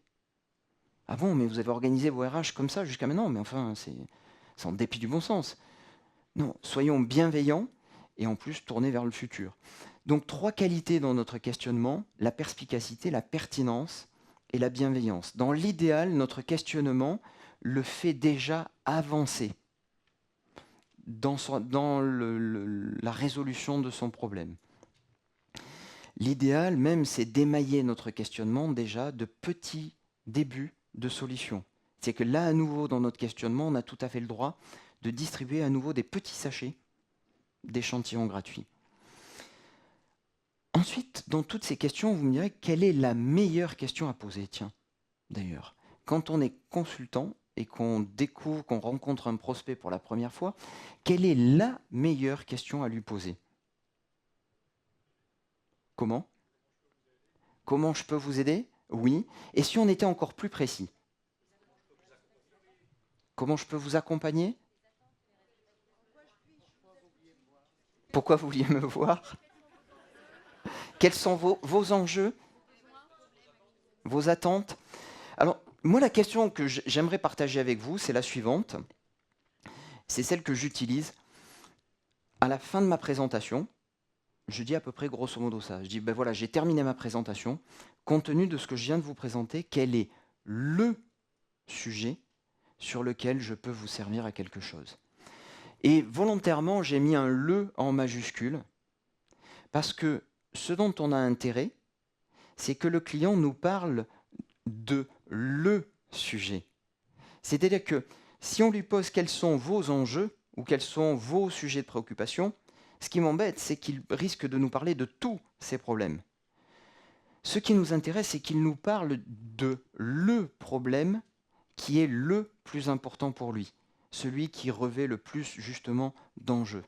Ah bon, mais vous avez organisé vos RH comme ça jusqu'à maintenant, mais enfin, c'est en dépit du bon sens. Non, soyons bienveillants et en plus tournés vers le futur. Donc 3 qualités dans notre questionnement, la perspicacité, la pertinence et la bienveillance. Dans l'idéal, notre questionnement le fait déjà avancer dans la résolution de son problème. L'idéal même, c'est d'émailler notre questionnement déjà de petits débuts de solutions. C'est que là, à nouveau, dans notre questionnement, on a tout à fait le droit de distribuer à nouveau des petits sachets d'échantillons gratuits. Ensuite, dans toutes ces questions, vous me direz quelle est la meilleure question à poser. Tiens, d'ailleurs, quand on est consultant et qu'on découvre, qu'on rencontre un prospect pour la première fois, quelle est la meilleure question à lui poser? Comment? Comment je peux vous aider? Oui. Et si on était encore plus précis? Comment je peux vous accompagner? Pourquoi vous vouliez me voir? Quels sont vos enjeux? Vos attentes? Alors, moi, la question que j'aimerais partager avec vous, c'est la suivante. C'est celle que j'utilise à la fin de ma présentation. Je dis à peu près grosso modo ça. Je dis, ben voilà, j'ai terminé ma présentation. Compte tenu de ce que je viens de vous présenter, quel est le sujet sur lequel je peux vous servir à quelque chose? Et volontairement, j'ai mis un « le » en majuscule, parce que ce dont on a intérêt, c'est que le client nous parle de le sujet. C'est-à-dire que si on lui pose quels sont vos enjeux ou quels sont vos sujets de préoccupation, ce qui m'embête, c'est qu'il risque de nous parler de tous ces problèmes. Ce qui nous intéresse, c'est qu'il nous parle de le problème qui est le plus important pour lui, celui qui revêt le plus justement d'enjeux.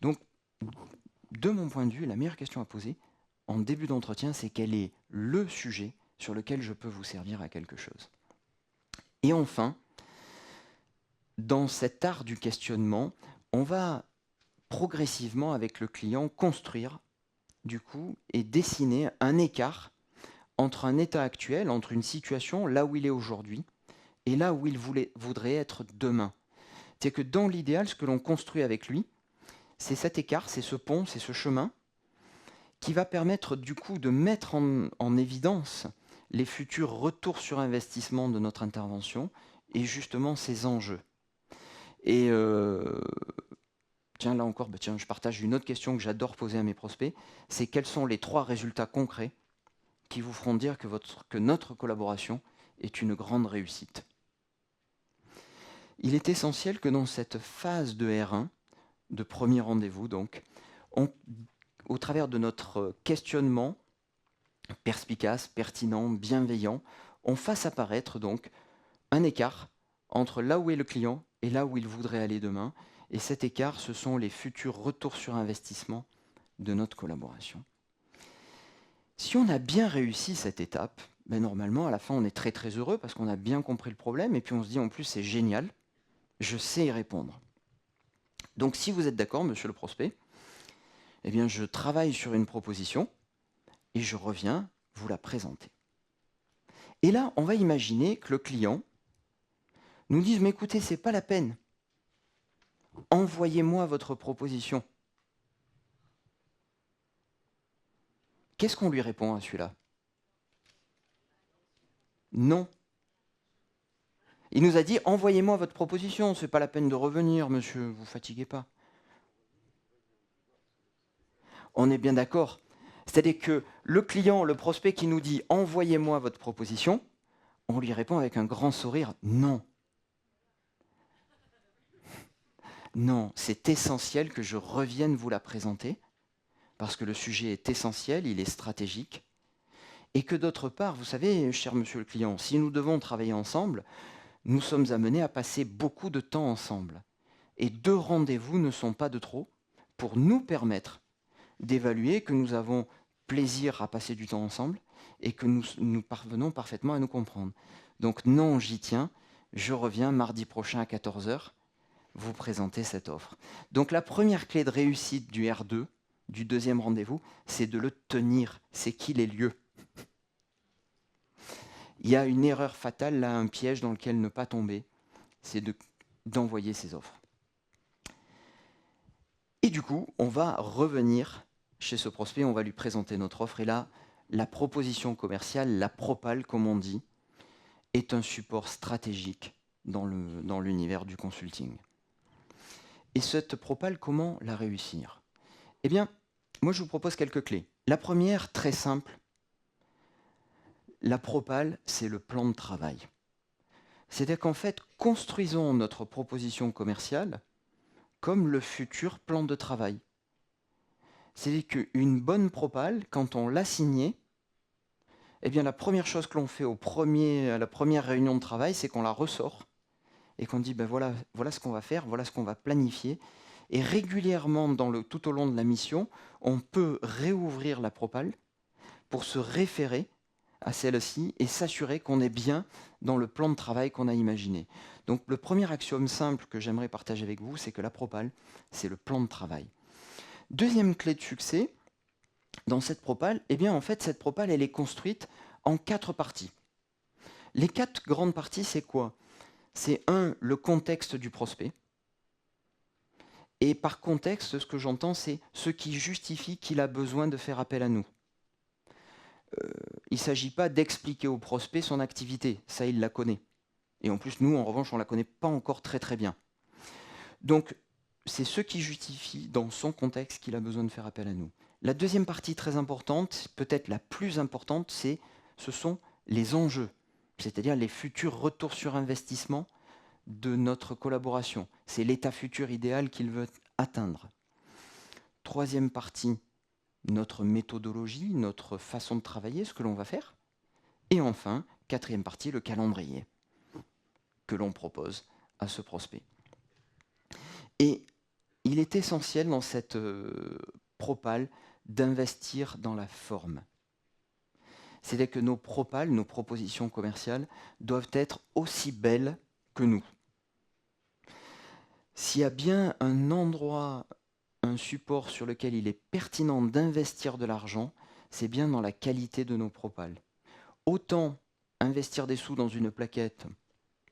Donc, de mon point de vue, la meilleure question à poser en début d'entretien, c'est quel est le sujet sur lequel je peux vous servir à quelque chose. Et enfin, dans cet art du questionnement, on va progressivement avec le client construire du coup et dessiner un écart entre un état actuel, entre une situation là où il est aujourd'hui et là où il voudrait être demain. C'est que dans l'idéal, ce que l'on construit avec lui, c'est cet écart, c'est ce pont, c'est ce chemin qui va permettre du coup de mettre en évidence les futurs retours sur investissement de notre intervention et justement ces enjeux. Et tiens, là encore, je partage une autre question que j'adore poser à mes prospects, c'est quels sont les 3 résultats concrets qui vous feront dire que notre collaboration est une grande réussite. Il est essentiel que dans cette phase de R1, de premier rendez-vous donc, au travers de notre questionnement perspicace, pertinent, bienveillant, on fasse apparaître donc un écart entre là où est le client et là où il voudrait aller demain. Et cet écart, ce sont les futurs retours sur investissement de notre collaboration. Si on a bien réussi cette étape, normalement, à la fin, on est très très heureux parce qu'on a bien compris le problème et puis on se dit en plus, c'est génial, je sais y répondre. Donc si vous êtes d'accord, monsieur le prospect, eh bien, je travaille sur une proposition et je reviens vous la présenter. Et là, on va imaginer que le client nous dise, mais écoutez, c'est pas la peine. Envoyez-moi votre proposition. Qu'est-ce qu'on lui répond à celui-là? Non. Il nous a dit, envoyez-moi votre proposition, ce n'est pas la peine de revenir, monsieur, vous fatiguez pas. On est bien d'accord. C'est-à-dire que le client, le prospect qui nous dit, envoyez-moi votre proposition, on lui répond avec un grand sourire, non. Non, c'est essentiel que je revienne vous la présenter, parce que le sujet est essentiel, il est stratégique, et que d'autre part, vous savez, cher monsieur le client, si nous devons travailler ensemble, nous sommes amenés à passer beaucoup de temps ensemble. Et 2 rendez-vous ne sont pas de trop pour nous permettre d'évaluer que nous avons plaisir à passer du temps ensemble et que nous parvenons parfaitement à nous comprendre. Donc non, j'y tiens, je reviens mardi prochain à 14 h vous présenter cette offre. Donc la première clé de réussite du R2, du deuxième rendez-vous, c'est de le tenir, c'est qu'il ait lieu. Il y a une erreur fatale, là, un piège dans lequel ne pas tomber, c'est d'envoyer ces offres. Et du coup, on va revenir chez ce prospect, on va lui présenter notre offre. Et là, la proposition commerciale, la propale, comme on dit, est un support stratégique dans l'univers du consulting. Et cette propale, comment la réussir? Eh bien, moi, je vous propose quelques clés. La première, très simple, la propale, c'est le plan de travail. C'est-à-dire qu'en fait, construisons notre proposition commerciale comme le futur plan de travail. C'est-à-dire qu'une bonne propale, quand on l'a signée, eh bien la première chose que l'on fait à la première réunion de travail, c'est qu'on la ressort et qu'on dit ben voilà ce qu'on va faire, voilà ce qu'on va planifier. Et régulièrement, tout au long de la mission, on peut réouvrir la propale pour se référer à celle-ci et s'assurer qu'on est bien dans le plan de travail qu'on a imaginé. Donc le premier axiome simple que j'aimerais partager avec vous, c'est que la propale, c'est le plan de travail. Deuxième clé de succès, dans cette propale, eh bien en fait cette propale elle est construite en 4 parties. Les 4 grandes parties, c'est quoi? C'est 1, le contexte du prospect. Et par contexte, ce que j'entends, c'est ce qui justifie qu'il a besoin de faire appel à nous. Il ne s'agit pas d'expliquer au prospect son activité, ça il la connaît. Et en plus, nous, en revanche, on ne la connaît pas encore très très bien. Donc, c'est ce qui justifie dans son contexte qu'il a besoin de faire appel à nous. La deuxième partie très importante, peut-être la plus importante, ce sont les enjeux, c'est-à-dire les futurs retours sur investissement de notre collaboration. C'est l'état futur idéal qu'il veut atteindre. Troisième partie, notre méthodologie, notre façon de travailler, ce que l'on va faire. Et enfin, quatrième partie, le calendrier que l'on propose à ce prospect. Et il est essentiel dans cette propale d'investir dans la forme. C'est-à-dire que nos propales, nos propositions commerciales doivent être aussi belles que nous. S'il y a bien un endroit, un support sur lequel il est pertinent d'investir de l'argent, c'est bien dans la qualité de nos propales. Autant investir des sous dans une plaquette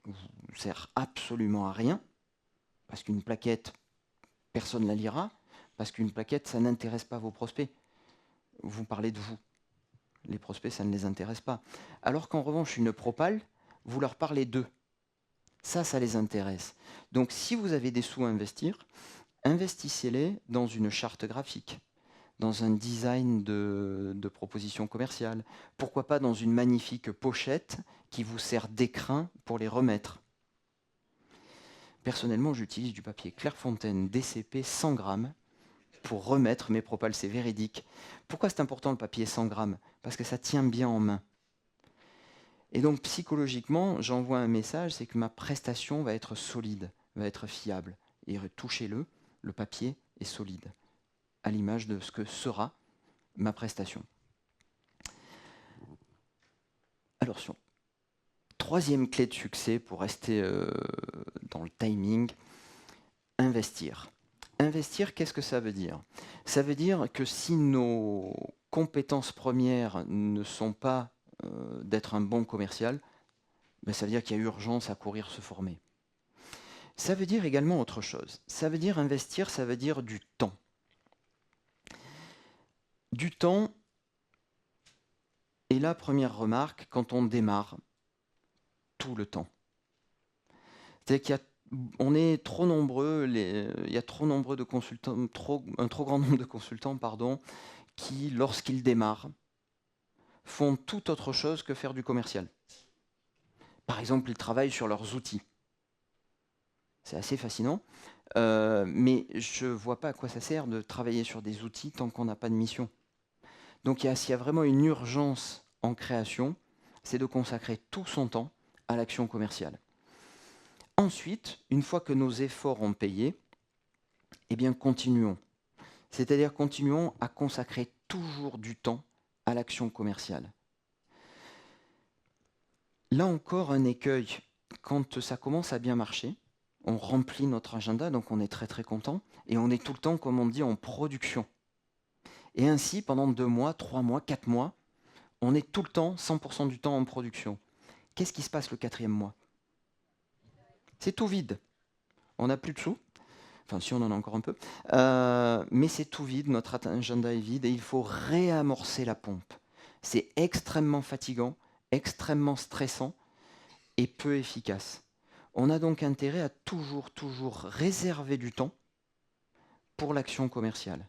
ne sert absolument à rien, parce qu'une plaquette, personne ne la lira, parce qu'une plaquette, ça n'intéresse pas vos prospects. Vous parlez de vous. Les prospects, ça ne les intéresse pas. Alors qu'en revanche, une propale, vous leur parlez d'eux. Ça les intéresse. Donc si vous avez des sous à investir, investissez-les dans une charte graphique, dans un design de proposition commerciale. Pourquoi pas dans une magnifique pochette qui vous sert d'écrin pour les remettre. Personnellement, j'utilise du papier Clairefontaine DCP 100 grammes pour remettre mes propales, c'est véridique. Pourquoi c'est important le papier 100 grammes? Parce que ça tient bien en main. Et donc psychologiquement, j'envoie un message, c'est que ma prestation va être solide, va être fiable. Et touchez-le, le papier est solide, à l'image de ce que sera ma prestation. Alors, troisième clé de succès pour rester dans le timing, investir. Investir, qu'est-ce que ça veut dire? Ça veut dire que si nos compétences premières ne sont pas d'être un bon commercial, ben ça veut dire qu'il y a urgence à courir se former. Ça veut dire également autre chose. Ça veut dire investir, ça veut dire du temps. Du temps, Et la première remarque, quand on démarre, tout le temps. C'est-à-dire qu'on est trop nombreux, il y a trop nombreux de consultants, un trop grand nombre de consultants, qui, lorsqu'ils démarrent, font tout autre chose que faire du commercial. Par exemple, ils travaillent sur leurs outils. C'est assez fascinant, mais je ne vois pas à quoi ça sert de travailler sur des outils tant qu'on n'a pas de mission. Donc s'il y a vraiment une urgence en création, c'est de consacrer tout son temps à l'action commerciale. Ensuite, une fois que nos efforts ont payé, eh bien continuons. C'est-à-dire continuons à consacrer toujours du temps à l'action commerciale. Là encore, un écueil, quand ça commence à bien marcher, on remplit notre agenda, donc on est très très content, et on est tout le temps, comme on dit, en production. Et ainsi, pendant 2 mois, 3 mois, 4 mois, on est tout le temps, 100% du temps en production. Qu'est-ce qui se passe le 4e mois? C'est tout vide. On n'a plus de sous, enfin si on en a encore un peu, mais c'est tout vide, notre agenda est vide, et il faut réamorcer la pompe. C'est extrêmement fatigant, extrêmement stressant, et peu efficace. On a donc intérêt à toujours réserver du temps pour l'action commerciale.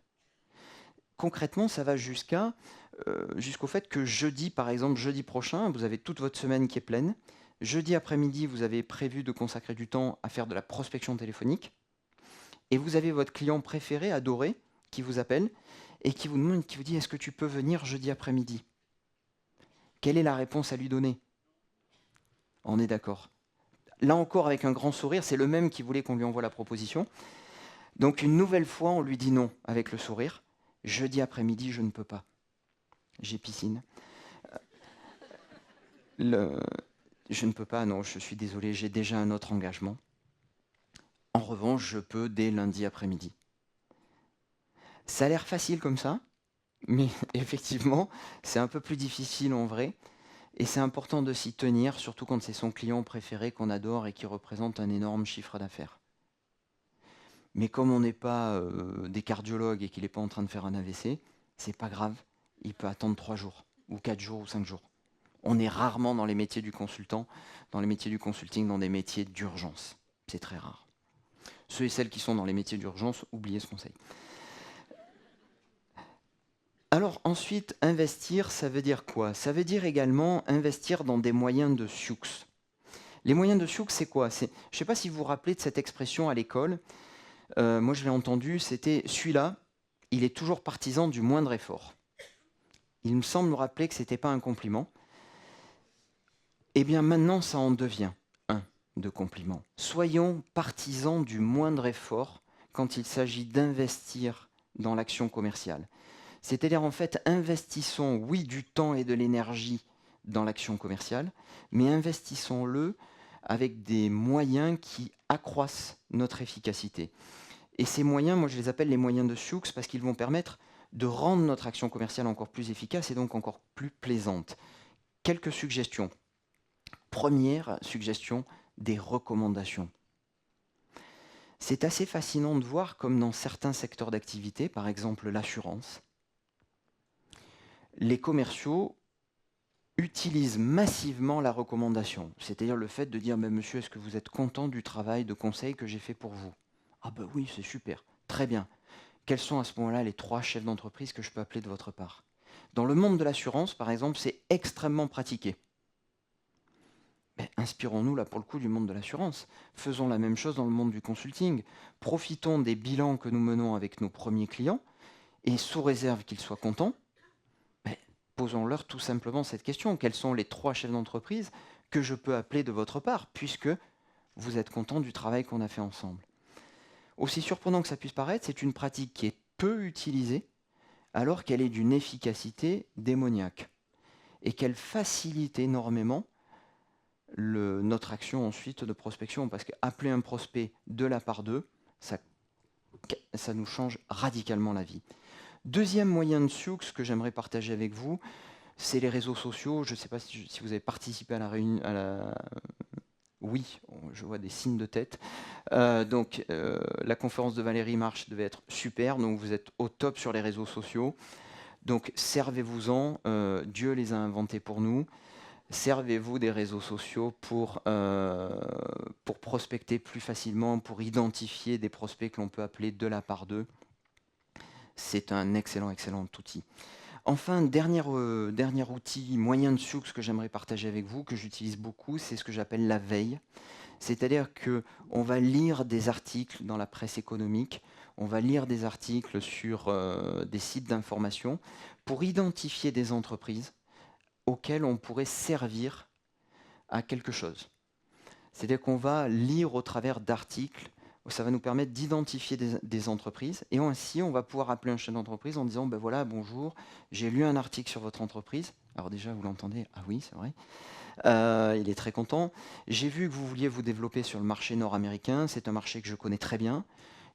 Concrètement, ça va jusqu'au fait que jeudi, par exemple, jeudi prochain, vous avez toute votre semaine qui est pleine. Jeudi après-midi, vous avez prévu de consacrer du temps à faire de la prospection téléphonique. Et vous avez votre client préféré, adoré, qui vous appelle et qui vous demande, qui vous dit « Est-ce que tu peux venir jeudi après-midi » Quelle est la réponse à lui donner? On est d'accord. Là encore, avec un grand sourire, c'est le même qui voulait qu'on lui envoie la proposition. Donc une nouvelle fois, on lui dit non avec le sourire. Jeudi après-midi, je ne peux pas. J'ai piscine. Je ne peux pas, non, je suis désolé, j'ai déjà un autre engagement. En revanche, je peux dès lundi après-midi. Ça a l'air facile comme ça, mais effectivement, c'est un peu plus difficile en vrai. Et c'est important de s'y tenir, surtout quand c'est son client préféré qu'on adore et qui représente un énorme chiffre d'affaires. Mais comme on n'est pas des cardiologues et qu'il n'est pas en train de faire un AVC, c'est pas grave, il peut attendre 3 jours, ou 4 jours, ou 5 jours. On est rarement dans les métiers du consultant, dans les métiers du consulting, dans des métiers d'urgence. C'est très rare. Ceux et celles qui sont dans les métiers d'urgence, oubliez ce conseil. Alors ensuite, investir, ça veut dire quoi? Ça veut dire également investir dans des moyens de Sioux. Les moyens de Sioux, c'est quoi? Je ne sais pas si vous vous rappelez de cette expression à l'école. Moi, je l'ai entendu, c'était « celui-là, il est toujours partisan du moindre effort ». Il me semble me rappeler que ce n'était pas un compliment. Eh bien, maintenant, ça en devient un de compliment. Soyons partisans du moindre effort quand il s'agit d'investir dans l'action commerciale. C'est-à-dire, en fait, investissons, oui, du temps et de l'énergie dans l'action commerciale, mais investissons-le avec des moyens qui accroissent notre efficacité. Et ces moyens, moi je les appelle les moyens de Sioux parce qu'ils vont permettre de rendre notre action commerciale encore plus efficace et donc encore plus plaisante. Quelques suggestions. Première suggestion, des recommandations. C'est assez fascinant de voir comme dans certains secteurs d'activité, par exemple l'assurance, les commerciaux utilisent massivement la recommandation, c'est-à-dire le fait de dire « Monsieur, est-ce que vous êtes content du travail de conseil que j'ai fait pour vous ?» Ah ben oui, c'est super, très bien. Quels sont à ce moment-là les 3 chefs d'entreprise que je peux appeler de votre part? Dans le monde de l'assurance, par exemple, c'est extrêmement pratiqué. Mais inspirons-nous là pour le coup du monde de l'assurance. Faisons la même chose dans le monde du consulting. Profitons des bilans que nous menons avec nos premiers clients et sous réserve qu'ils soient contents, posons-leur tout simplement cette question. Quels sont les 3 chefs d'entreprise que je peux appeler de votre part puisque vous êtes content du travail qu'on a fait ensemble? Aussi surprenant que ça puisse paraître, c'est une pratique qui est peu utilisée alors qu'elle est d'une efficacité démoniaque et qu'elle facilite énormément notre action ensuite de prospection, parce qu'appeler un prospect de la part d'eux, ça nous change radicalement la vie. Deuxième moyen de Sioux que j'aimerais partager avec vous, c'est les réseaux sociaux. Je ne sais pas si vous avez participé à la réunion. Oui, je vois des signes de tête. La conférence de Valérie March devait être super, donc vous êtes au top sur les réseaux sociaux. Donc servez-vous-en, Dieu les a inventés pour nous. Servez-vous des réseaux sociaux pour prospecter plus facilement, pour identifier des prospects que l'on peut appeler de la part d'eux. C'est un excellent outil. Enfin, dernier outil, moyen de Sioux que j'aimerais partager avec vous, que j'utilise beaucoup, c'est ce que j'appelle la veille. C'est-à-dire qu'on va lire des articles dans la presse économique, on va lire des articles sur des sites d'information pour identifier des entreprises auxquelles on pourrait servir à quelque chose. C'est-à-dire qu'on va lire au travers d'articles, ça va nous permettre d'identifier des entreprises, et ainsi on va pouvoir appeler un chef d'entreprise en disant, ben voilà, bonjour, j'ai lu un article sur votre entreprise. Alors déjà, vous l'entendez? Ah oui, c'est vrai. Il est très content. J'ai vu que vous vouliez vous développer sur le marché nord-américain, c'est un marché que je connais très bien,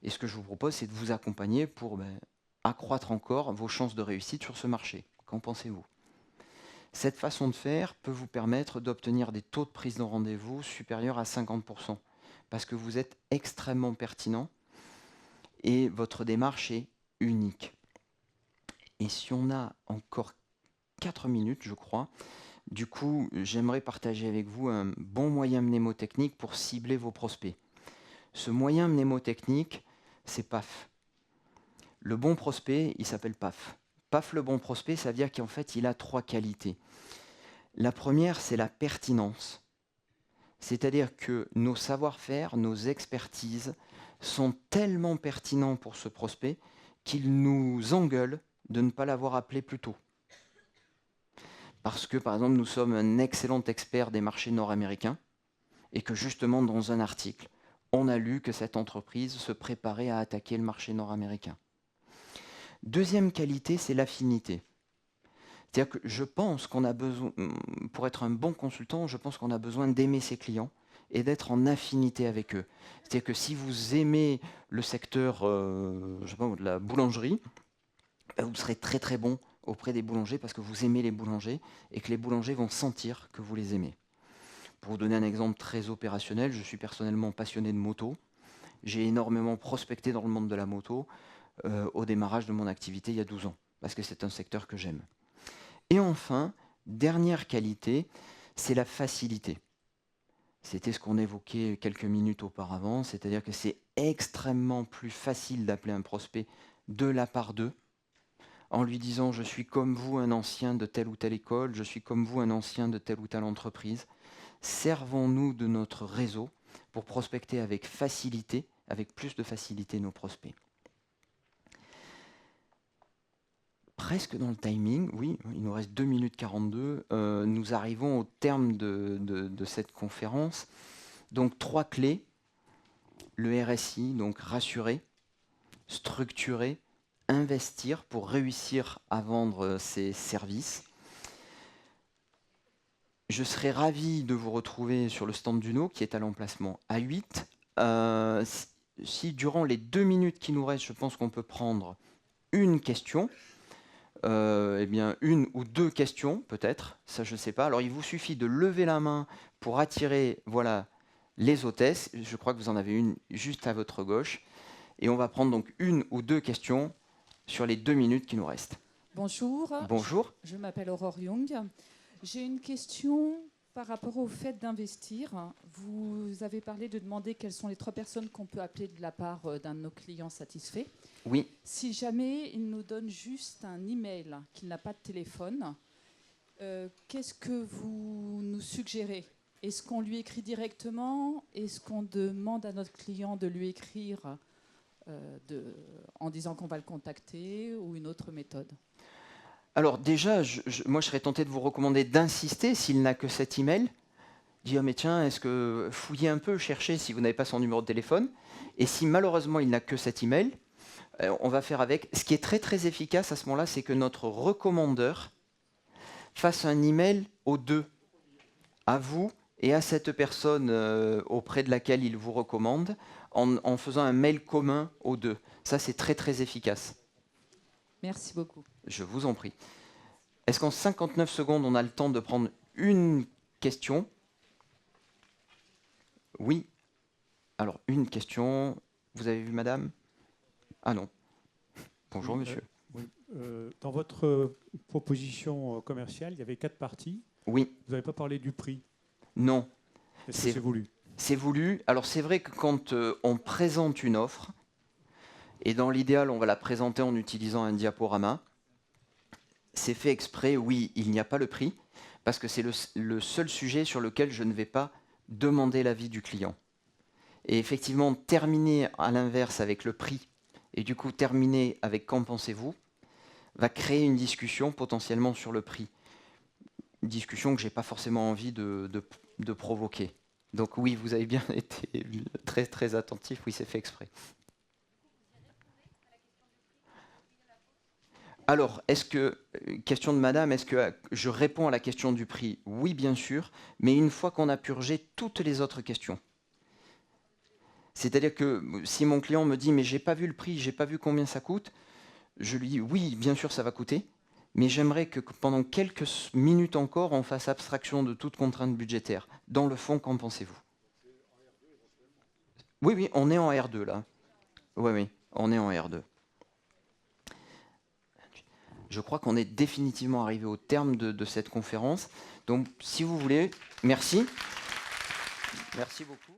et ce que je vous propose, c'est de vous accompagner pour accroître encore vos chances de réussite sur ce marché. Qu'en pensez-vous? Cette façon de faire peut vous permettre d'obtenir des taux de prise de rendez-vous supérieurs à 50%, parce que vous êtes extrêmement pertinent et votre démarche est unique. Et si on a encore 4 minutes, je crois, du coup, j'aimerais partager avec vous un bon moyen mnémotechnique pour cibler vos prospects. Ce moyen mnémotechnique, c'est PAF. Le bon prospect, il s'appelle PAF. PAF, le bon prospect, ça veut dire qu'en fait, il a 3 qualités. La première, c'est la pertinence. C'est-à-dire que nos savoir-faire, nos expertises sont tellement pertinents pour ce prospect qu'il nous engueule de ne pas l'avoir appelé plus tôt. Parce que, par exemple, nous sommes un excellent expert des marchés nord-américains et que justement, dans un article, on a lu que cette entreprise se préparait à attaquer le marché nord-américain. Deuxième qualité, c'est l'affinité. C'est-à-dire que je pense qu'on a besoin, pour être un bon consultant, je pense qu'on a besoin d'aimer ses clients et d'être en affinité avec eux. C'est-à-dire que si vous aimez le secteur je sais pas, de la boulangerie, vous serez très très bon auprès des boulangers parce que vous aimez les boulangers et que les boulangers vont sentir que vous les aimez. Pour vous donner un exemple très opérationnel, je suis personnellement passionné de moto. J'ai énormément prospecté dans le monde de la moto au démarrage de mon activité il y a 12 ans, parce que c'est un secteur que j'aime. Et enfin, dernière qualité, c'est la facilité. C'était ce qu'on évoquait quelques minutes auparavant, c'est-à-dire que c'est extrêmement plus facile d'appeler un prospect de la part d'eux, en lui disant « je suis comme vous un ancien de telle ou telle école, je suis comme vous un ancien de telle ou telle entreprise ». Servons-nous de notre réseau pour prospecter avec facilité, avec plus de facilité nos prospects. Presque dans le timing, oui, il nous reste 2 minutes 42. Nous arrivons au terme de cette conférence. Donc 3 clés. Le RSI, donc rassurer, structurer, investir pour réussir à vendre ses services. Je serais ravi de vous retrouver sur le stand d'Uno qui est à l'emplacement A8. Si durant les 2 minutes qui nous restent, je pense qu'on peut prendre une question, eh bien une ou 2 questions peut-être, ça je ne sais pas. Alors il vous suffit de lever la main pour attirer voilà, les hôtesses. Je crois que vous en avez une juste à votre gauche. Et on va prendre donc 1 ou 2 questions sur les 2 minutes qui nous restent. Bonjour. Bonjour. Je m'appelle Aurore Young. J'ai une question par rapport au fait d'investir. Vous avez parlé de demander quelles sont les 3 personnes qu'on peut appeler de la part d'un de nos clients satisfaits. Oui. Si jamais il nous donne juste un email, qu'il n'a pas de téléphone, qu'est-ce que vous nous suggérez? Est-ce qu'on lui écrit directement? Est-ce qu'on demande à notre client de lui écrire en disant qu'on va le contacter, ou une autre méthode? Alors déjà, moi je serais tenté de vous recommander d'insister s'il n'a que cet email. Dire mais tiens, est-ce que fouillez un peu, cherchez si vous n'avez pas son numéro de téléphone. Et si malheureusement il n'a que cet email, on va faire avec. Ce qui est très très efficace à ce moment-là, c'est que notre recommandeur fasse un email aux deux, à vous et à cette personne auprès de laquelle il vous recommande, en faisant un mail commun aux deux. Ça, c'est très très efficace. Merci beaucoup. Je vous en prie. Est-ce qu'en 59 secondes, on a le temps de prendre une question? Oui. Alors, une question. Vous avez vu madame? Ah non. Bonjour, oui, monsieur. Oui. Dans votre proposition commerciale, il y avait 4 parties. Oui, Vous n'avez pas parlé du prix. non, Est-ce que c'est voulu? c'est voulu. Alors c'est vrai que quand on présente une offre, et dans l'idéal on va la présenter en utilisant un diaporama, c'est fait exprès, oui, il n'y a pas le prix, parce que c'est le seul sujet sur lequel je ne vais pas demander l'avis du client. Et effectivement, terminer à l'inverse avec le prix, et du coup terminer avec qu'en pensez-vous, va créer une discussion potentiellement sur le prix. Une discussion que je n'ai pas forcément envie de provoquer. Donc oui, vous avez bien été très très attentif, oui, c'est fait exprès. Alors, question de madame, est-ce que je réponds à la question du prix? Oui, bien sûr, mais une fois qu'on a purgé toutes les autres questions. C'est-à-dire que si mon client me dit, mais j'ai pas vu le prix, j'ai pas vu combien ça coûte, je lui dis, oui, bien sûr, ça va coûter, mais j'aimerais que pendant quelques minutes encore, on fasse abstraction de toute contrainte budgétaire. Dans le fond, qu'en pensez-vous? Oui, oui, on est en R2 là. Oui, oui, on est en R2. Je crois qu'on est définitivement arrivé au terme de cette conférence. Donc, si vous voulez, merci. Merci beaucoup.